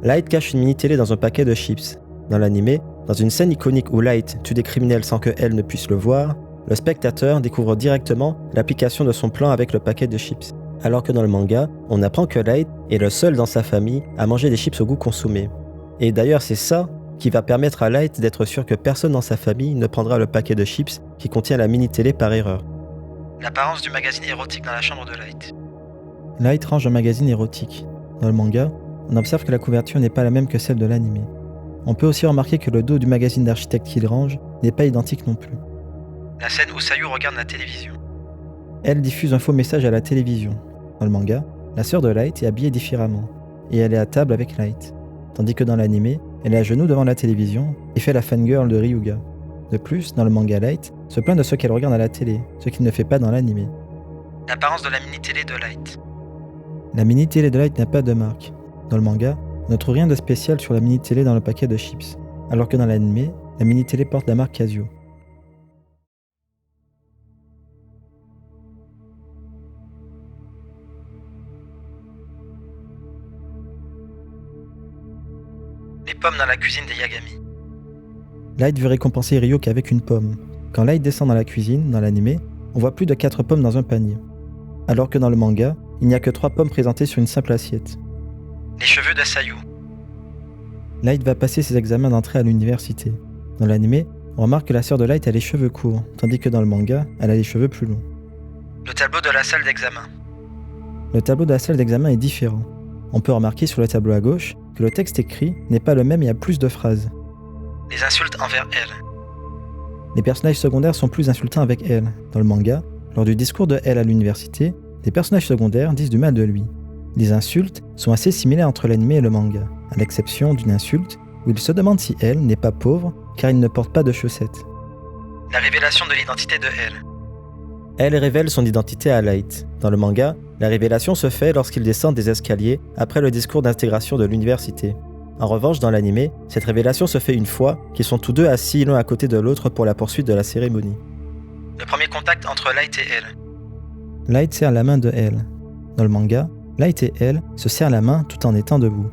Light cache une mini-télé dans un paquet de chips. Dans l'anime, dans une scène iconique où Light tue des criminels sans que elle ne puisse le voir, le spectateur découvre directement l'application de son plan avec le paquet de chips. Alors que dans le manga, on apprend que Light est le seul dans sa famille à manger des chips au goût consumé. Et d'ailleurs, c'est ça qui va permettre à Light d'être sûr que personne dans sa famille ne prendra le paquet de chips qui contient la mini-télé par erreur. L'apparence du magazine érotique dans la chambre de Light. Light range un magazine érotique. Dans le manga, on observe que la couverture n'est pas la même que celle de l'anime. On peut aussi remarquer que le dos du magazine d'architecte qu'il range n'est pas identique non plus. La scène où Sayu regarde la télévision. Elle diffuse un faux message à la télévision. Dans le manga, la sœur de Light est habillée différemment, et elle est à table avec Light. Tandis que dans l'anime, elle est à genoux devant la télévision et fait la fangirl de Ryuga. De plus, dans le manga, Light se plaint de ce qu'elle regarde à la télé, ce qu'il ne fait pas dans l'anime. L'apparence de la mini-télé de Light. La mini-télé de Light n'a pas de marque. Dans le manga, on ne trouve rien de spécial sur la mini-télé dans le paquet de chips, alors que dans l'anime, la mini-télé porte la marque Casio. Les pommes dans la cuisine des Yagami. Light veut récompenser Ryuk avec une pomme. Quand Light descend dans la cuisine, dans l'anime, on voit plus de 4 pommes dans un panier. Alors que dans le manga, il n'y a que 3 pommes présentées sur une simple assiette. Les cheveux de Sayu. Light va passer ses examens d'entrée à l'université. Dans l'anime, on remarque que la sœur de Light a les cheveux courts, tandis que dans le manga, elle a les cheveux plus longs. Le tableau de la salle d'examen. Le tableau de la salle d'examen est différent. On peut remarquer sur le tableau à gauche que le texte écrit n'est pas le même et a plus de phrases. Les insultes envers elle. Les personnages secondaires sont plus insultants avec elle. Dans le manga, lors du discours de elle à l'université, les personnages secondaires disent du mal de lui. Les insultes sont assez similaires entre l'anime et le manga, à l'exception d'une insulte où il se demande si elle n'est pas pauvre car il ne porte pas de chaussettes. La révélation de l'identité de elle. Elle révèle son identité à Light. Dans le manga, la révélation se fait lorsqu'ils descendent des escaliers après le discours d'intégration de l'université. En revanche, dans l'anime, cette révélation se fait une fois qu'ils sont tous deux assis l'un à côté de l'autre pour la poursuite de la cérémonie. Le premier contact entre Light et elle. Light serre la main de elle. Dans le manga, Light et elle se serrent la main tout en étant debout,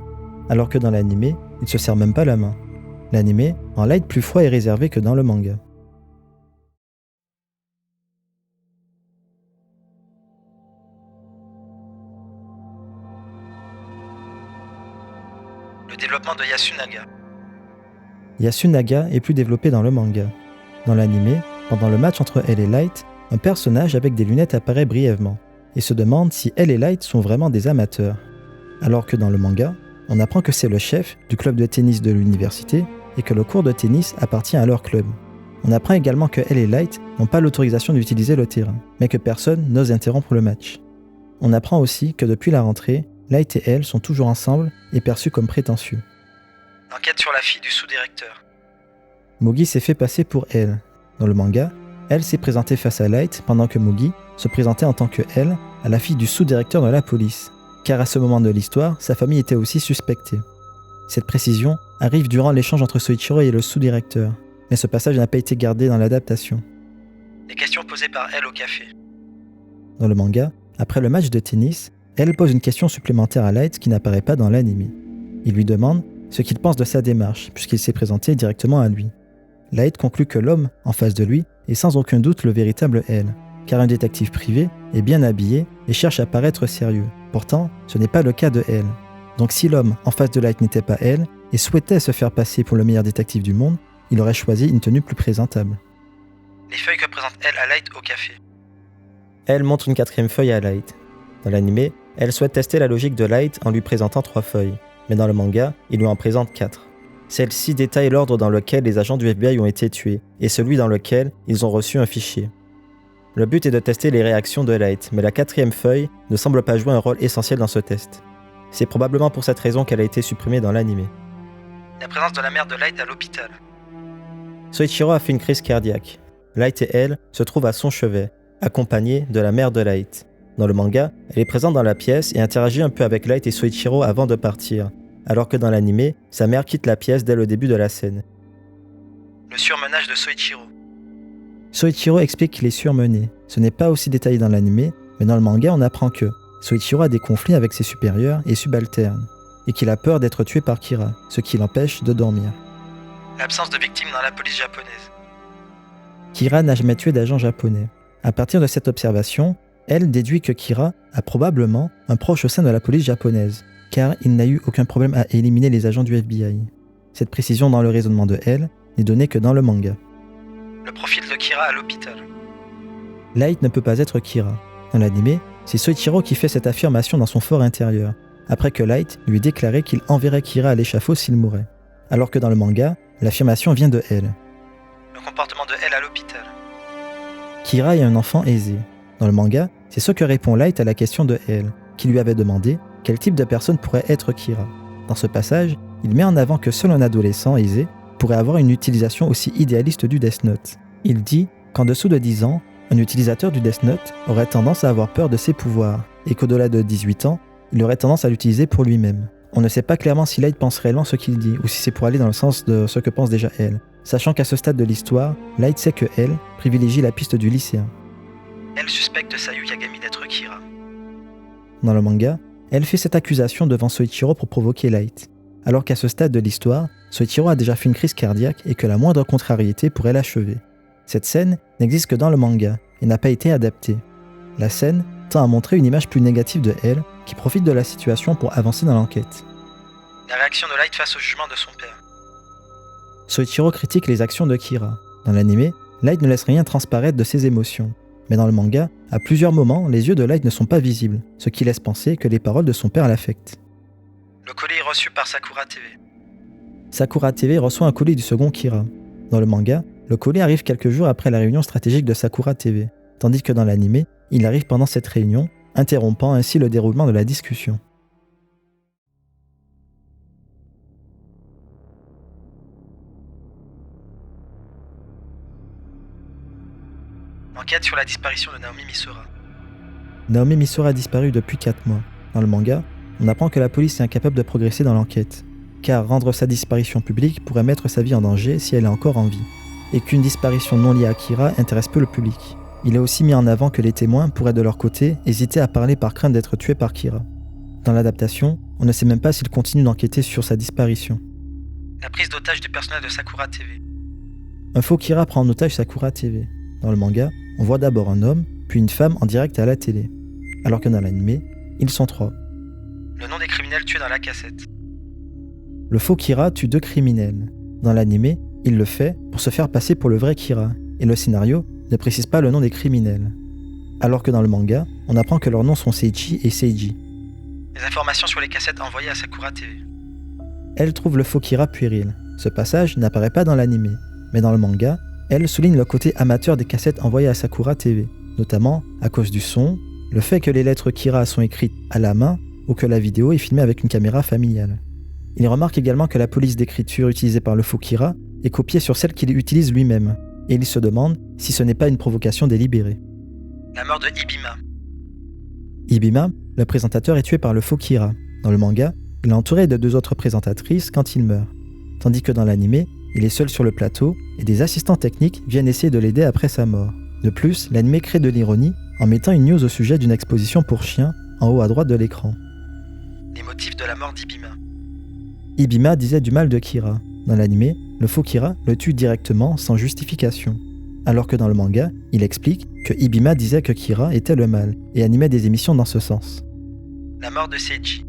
alors que dans l'anime, ils se serrent même pas la main. L'anime rend Light plus froid et réservé que dans le manga. Le développement de Yasunaga. Yasunaga est plus développé dans le manga. Dans l'anime, pendant le match entre elle et Light, un personnage avec des lunettes apparaît brièvement et se demande si elle et Light sont vraiment des amateurs. Alors que dans le manga, on apprend que c'est le chef du club de tennis de l'université et que le court de tennis appartient à leur club. On apprend également que elle et Light n'ont pas l'autorisation d'utiliser le terrain, mais que personne n'ose interrompre le match. On apprend aussi que depuis la rentrée, Light et elle sont toujours ensemble et perçus comme prétentieux. Enquête sur la fille du sous-directeur. Mugi s'est fait passer pour elle. Dans le manga, elle s'est présentée face à Light pendant que Mugi se présentait en tant que elle à la fille du sous-directeur de la police, car à ce moment de l'histoire, sa famille était aussi suspectée. Cette précision arrive durant l'échange entre Soichiro et le sous-directeur, mais ce passage n'a pas été gardé dans l'adaptation. Les questions posées par elle au café. Dans le manga, après le match de tennis, elle pose une question supplémentaire à Light qui n'apparaît pas dans l'anime. Il lui demande ce qu'il pense de sa démarche, puisqu'il s'est présenté directement à lui. Light conclut que l'homme en face de lui est sans aucun doute le véritable elle, car un détective privé est bien habillé et cherche à paraître sérieux. Pourtant, ce n'est pas le cas de elle. Donc si l'homme en face de Light n'était pas elle et souhaitait se faire passer pour le meilleur détective du monde, il aurait choisi une tenue plus présentable. Les feuilles que présente elle à Light au café. Elle montre une 4e feuille à Light. Dans l'anime, elle souhaite tester la logique de Light en lui présentant 3 feuilles, mais dans le manga, il lui en présente 4. Celle-ci détaille l'ordre dans lequel les agents du FBI ont été tués et celui dans lequel ils ont reçu un fichier. Le but est de tester les réactions de Light, mais la 4e feuille ne semble pas jouer un rôle essentiel dans ce test. C'est probablement pour cette raison qu'elle a été supprimée dans l'anime. La présence de la mère de Light à l'hôpital. Soichiro a fait une crise cardiaque. Light et elle se trouvent à son chevet, accompagnée de la mère de Light. Dans le manga, elle est présente dans la pièce et interagit un peu avec Light et Soichiro avant de partir, alors que dans l'anime, sa mère quitte la pièce dès le début de la scène. Le surmenage de Soichiro. Soichiro explique qu'il est surmené. Ce n'est pas aussi détaillé dans l'anime, mais dans le manga, on apprend que Soichiro a des conflits avec ses supérieurs et subalternes, et qu'il a peur d'être tué par Kira, ce qui l'empêche de dormir. L'absence de victimes dans la police japonaise. Kira n'a jamais tué d'agent japonais. À partir de cette observation, elle déduit que Kira a probablement un proche au sein de la police japonaise, car il n'a eu aucun problème à éliminer les agents du FBI. Cette précision dans le raisonnement de elle n'est donnée que dans le manga. Le profil de Kira à l'hôpital. Light ne peut pas être Kira. Dans l'anime, c'est Soichiro qui fait cette affirmation dans son fort intérieur, après que Light lui ait déclaré qu'il enverrait Kira à l'échafaud s'il mourait. Alors que dans le manga, l'affirmation vient de elle. Le comportement de elle à l'hôpital. Kira est un enfant aisé. Dans le manga, c'est ce que répond Light à la question de elle, qui lui avait demandé quel type de personne pourrait être Kira. Dans ce passage, il met en avant que seul un adolescent aisé pourrait avoir une utilisation aussi idéaliste du Death Note. Il dit qu'en dessous de 10 ans, un utilisateur du Death Note aurait tendance à avoir peur de ses pouvoirs, et qu'au-delà de 18 ans, il aurait tendance à l'utiliser pour lui-même. On ne sait pas clairement si Light pense réellement ce qu'il dit, ou si c'est pour aller dans le sens de ce que pense déjà elle, sachant qu'à ce stade de l'histoire, Light sait que elle privilégie la piste du lycéen. Elle suspecte Sayu Yagami d'être Kira. Dans le manga, elle fait cette accusation devant Soichiro pour provoquer Light, alors qu'à ce stade de l'histoire, Soichiro a déjà fait une crise cardiaque et que la moindre contrariété pourrait l'achever. Cette scène n'existe que dans le manga et n'a pas été adaptée. La scène tend à montrer une image plus négative de elle qui profite de la situation pour avancer dans l'enquête. La réaction de Light face au jugement de son père. Soichiro critique les actions de Kira. Dans l'anime, Light ne laisse rien transparaître de ses émotions. Mais dans le manga, à plusieurs moments, les yeux de Light ne sont pas visibles, ce qui laisse penser que les paroles de son père l'affectent. Le colis est reçu par Sakura TV. Sakura TV reçoit un colis du second Kira. Dans le manga, le colis arrive quelques jours après la réunion stratégique de Sakura TV, tandis que dans l'anime, il arrive pendant cette réunion, interrompant ainsi le déroulement de la discussion. Enquête sur la disparition de Naomi Misora. Naomi Misora a disparu depuis 4 mois. Dans le manga, on apprend que la police est incapable de progresser dans l'enquête, car rendre sa disparition publique pourrait mettre sa vie en danger si elle est encore en vie, et qu'une disparition non liée à Kira intéresse peu le public. Il est aussi mis en avant que les témoins pourraient de leur côté hésiter à parler par crainte d'être tués par Kira. Dans l'adaptation, on ne sait même pas s'il continue d'enquêter sur sa disparition. La prise d'otage du personnel de Sakura TV. Un faux Kira prend en otage Sakura TV. Dans le manga, on voit d'abord un homme, puis une femme en direct à la télé, alors que dans l'anime, ils sont 3. Le nom des criminels tués dans la cassette. Le faux Kira tue 2 criminels. Dans l'anime, il le fait pour se faire passer pour le vrai Kira, et le scénario ne précise pas le nom des criminels. Alors que dans le manga, on apprend que leurs noms sont Seichi et Seiji. Les informations sur les cassettes envoyées à Sakura TV. Elle trouve le faux Kira puéril. Ce passage n'apparaît pas dans l'anime, mais dans le manga, elle souligne le côté amateur des cassettes envoyées à Sakura TV, notamment à cause du son, le fait que les lettres Kira sont écrites à la main ou que la vidéo est filmée avec une caméra familiale. Il remarque également que la police d'écriture utilisée par le faux Kira est copiée sur celle qu'il utilise lui-même, et il se demande si ce n'est pas une provocation délibérée. La mort de Ibima. Ibima, le présentateur, est tué par le faux Kira. Dans le manga, il est entouré de 2 autres présentatrices quand il meurt, tandis que dans l'anime, il est seul sur le plateau et des assistants techniques viennent essayer de l'aider après sa mort. De plus, l'anime crée de l'ironie en mettant une news au sujet d'une exposition pour chiens en haut à droite de l'écran. Les motifs de la mort d'Ibima. Ibima disait du mal de Kira. Dans l'anime, le faux Kira le tue directement sans justification. Alors que dans le manga, il explique que Ibima disait que Kira était le mal et animait des émissions dans ce sens. La mort de Seiji.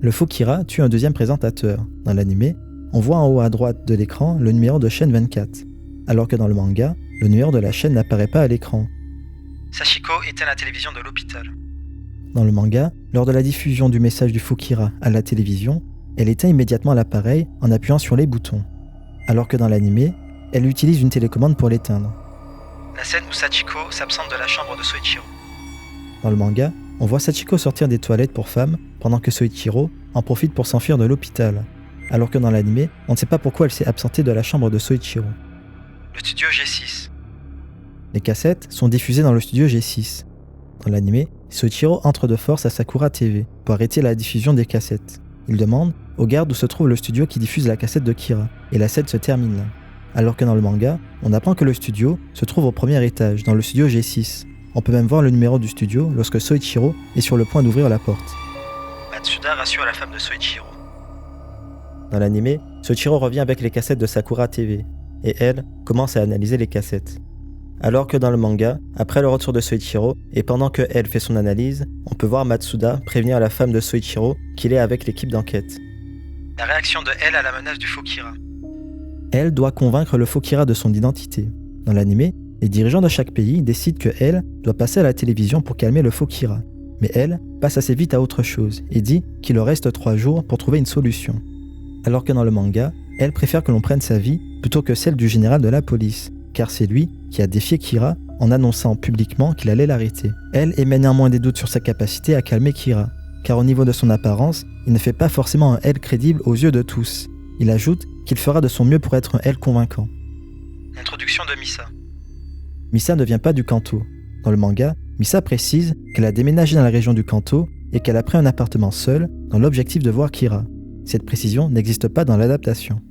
Le faux Kira tue un 2e présentateur. Dans l'anime, on voit en haut à droite de l'écran le numéro de chaîne 24, alors que dans le manga, le numéro de la chaîne n'apparaît pas à l'écran. Sachiko éteint la télévision de l'hôpital. Dans le manga, lors de la diffusion du message du faux Kira à la télévision, elle éteint immédiatement l'appareil en appuyant sur les boutons, alors que dans l'anime, elle utilise une télécommande pour l'éteindre. La scène où Sachiko s'absente de la chambre de Soichiro. Dans le manga, on voit Sachiko sortir des toilettes pour femmes pendant que Soichiro en profite pour s'enfuir de l'hôpital, alors que dans l'anime, on ne sait pas pourquoi elle s'est absentée de la chambre de Soichiro. Le studio G6. Les cassettes sont diffusées dans le studio G6. Dans l'anime, Soichiro entre de force à Sakura TV pour arrêter la diffusion des cassettes. Il demande aux gardes où se trouve le studio qui diffuse la cassette de Kira, et la scène se termine là. Alors que dans le manga, on apprend que le studio se trouve au 1er étage, dans le studio G6. On peut même voir le numéro du studio lorsque Soichiro est sur le point d'ouvrir la porte. Matsuda rassure la femme de Soichiro. Dans l'anime, Soichiro revient avec les cassettes de Sakura TV, et elle commence à analyser les cassettes. Alors que dans le manga, après le retour de Soichiro, et pendant que elle fait son analyse, on peut voir Matsuda prévenir la femme de Soichiro qu'il est avec l'équipe d'enquête. La réaction de elle à la menace du faux Kira. Elle doit convaincre le faux Kira de son identité. Dans l'anime, Les dirigeants de chaque pays décident que elle doit passer à la télévision pour calmer le faux Kira. Mais elle passe assez vite à autre chose et dit qu'il leur reste 3 jours pour trouver une solution. Alors que dans le manga, elle préfère que l'on prenne sa vie plutôt que celle du général de la police, car c'est lui qui a défié Kira en annonçant publiquement qu'il allait l'arrêter. Elle émet néanmoins des doutes sur sa capacité à calmer Kira, car au niveau de son apparence, il ne fait pas forcément un elle crédible aux yeux de tous. Il ajoute qu'il fera de son mieux pour être un elle convaincant. Introduction de Misa. Misa ne vient pas du Kanto. Dans le manga, Misa précise qu'elle a déménagé dans la région du Kanto et qu'elle a pris un appartement seule dans l'objectif de voir Kira. Cette précision n'existe pas dans l'adaptation.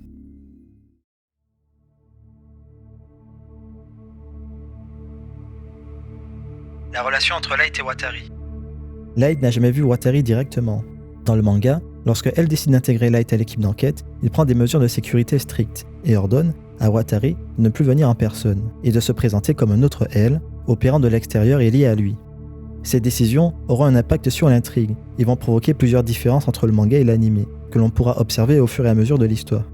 La relation entre Light et Watari. Light n'a jamais vu Watari directement. Dans le manga, lorsque elle décide d'intégrer Light à l'équipe d'enquête, il prend des mesures de sécurité strictes et ordonne à Watari de ne plus venir en personne et de se présenter comme un autre elle, opérant de l'extérieur et lié à lui. Ces décisions auront un impact sur l'intrigue et vont provoquer plusieurs différences entre le manga et l'anime, que l'on pourra observer au fur et à mesure de l'histoire.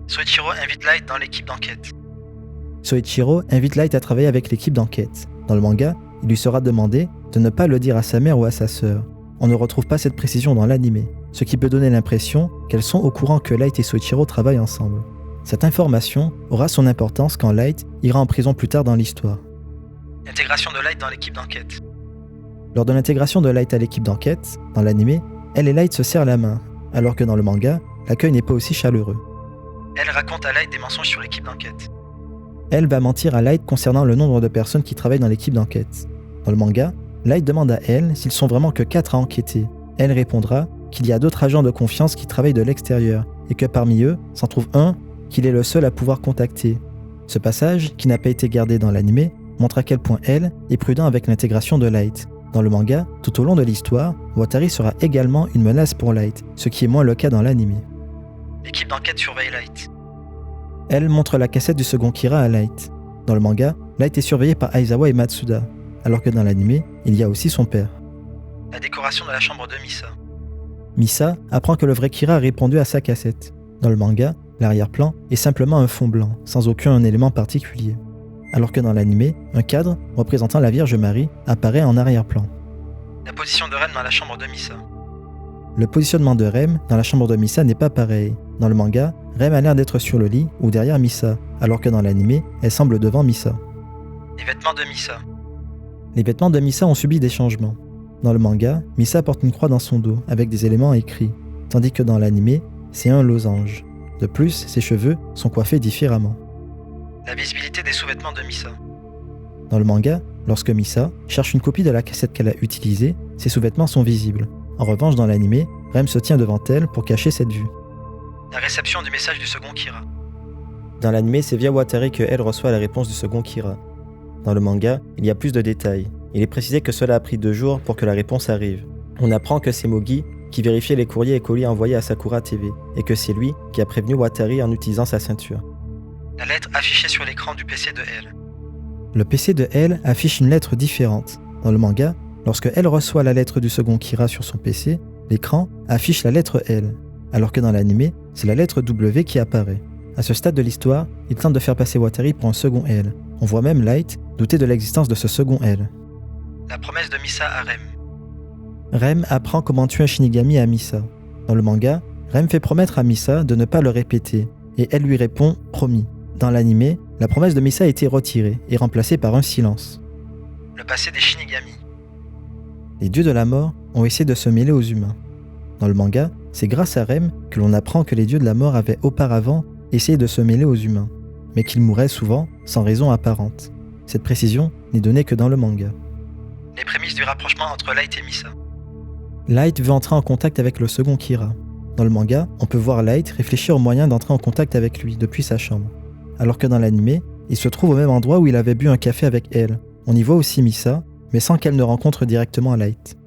Soichiro invite Light dans l'équipe d'enquête. Soichiro invite Light à travailler avec l'équipe d'enquête. Dans le manga, il lui sera demandé de ne pas le dire à sa mère ou à sa sœur. On ne retrouve pas cette précision dans l'anime, ce qui peut donner l'impression qu'elles sont au courant que Light et Soichiro travaillent ensemble. Cette information aura son importance quand Light ira en prison plus tard dans l'histoire. Intégration de Light dans l'équipe d'enquête. Lors de l'intégration de Light à l'équipe d'enquête, dans l'anime, elle et Light se serrent la main, alors que dans le manga, l'accueil n'est pas aussi chaleureux. Elle raconte à Light des mensonges sur l'équipe d'enquête. Elle va mentir à Light concernant le nombre de personnes qui travaillent dans l'équipe d'enquête. Dans le manga, Light demande à elle s'ils sont vraiment que 4 à enquêter. Elle répondra qu'il y a d'autres agents de confiance qui travaillent de l'extérieur et que parmi eux s'en trouve un qu'il est le seul à pouvoir contacter. Ce passage, qui n'a pas été gardé dans l'anime, montre à quel point elle est prudente avec l'intégration de Light. Dans le manga, tout au long de l'histoire, Watari sera également une menace pour Light, ce qui est moins le cas dans l'anime. L'équipe d'enquête surveille Light. Elle montre la cassette du second Kira à Light. Dans le manga, Light est surveillé par Aizawa et Matsuda, alors que dans l'anime, il y a aussi son père. La décoration de la chambre de Misa. Misa apprend que le vrai Kira a répondu à sa cassette. Dans le manga, l'arrière-plan est simplement un fond blanc, sans aucun élément particulier. Alors que dans l'anime, un cadre représentant la Vierge Marie apparaît en arrière-plan. La position de Ren dans la chambre de Misa. Le positionnement de Rem dans la chambre de Misa n'est pas pareil. Dans le manga, Rem a l'air d'être sur le lit ou derrière Misa, alors que dans l'anime, elle semble devant Misa. Les vêtements de Misa. Les vêtements de Misa ont subi des changements. Dans le manga, Misa porte une croix dans son dos avec des éléments écrits, tandis que dans l'anime, c'est un losange. De plus, ses cheveux sont coiffés différemment. La visibilité des sous-vêtements de Misa. Dans le manga, lorsque Misa cherche une copie de la cassette qu'elle a utilisée, ses sous-vêtements sont visibles. En revanche, dans l'anime, Rem se tient devant elle pour cacher cette vue. La réception du message du second Kira. Dans l'anime, c'est via Watari que elle reçoit la réponse du second Kira. Dans le manga, il y a plus de détails. Il est précisé que cela a pris 2 jours pour que la réponse arrive. On apprend que c'est Mogi qui vérifiait les courriers et colis envoyés à Sakura TV, et que c'est lui qui a prévenu Watari en utilisant sa ceinture. La lettre affichée sur l'écran du PC de elle. Le PC de elle affiche une lettre différente. Dans le manga, lorsque elle reçoit la lettre du second Kira sur son PC, l'écran affiche la lettre L, alors que dans l'anime, c'est la lettre W qui apparaît. À ce stade de l'histoire, il tente de faire passer Watari pour un second L. On voit même Light douter de l'existence de ce second L. La promesse de Misa à Rem. Rem apprend comment tuer un Shinigami à Misa. Dans le manga, Rem fait promettre à Misa de ne pas le répéter, et elle lui répond « promis ». Dans l'anime, la promesse de Misa a été retirée et remplacée par un silence. Le passé des Shinigami. Les dieux de la mort ont essayé de se mêler aux humains. Dans le manga, c'est grâce à Rem que l'on apprend que les dieux de la mort avaient auparavant essayé de se mêler aux humains, mais qu'ils mouraient souvent sans raison apparente. Cette précision n'est donnée que dans le manga. Les prémices du rapprochement entre Light et Misa. Light veut entrer en contact avec le second Kira. Dans le manga, on peut voir Light réfléchir au moyen d'entrer en contact avec lui depuis sa chambre. Alors que dans l'anime, il se trouve au même endroit où il avait bu un café avec elle. On y voit aussi Misa, mais sans qu'elle ne rencontre directement Light.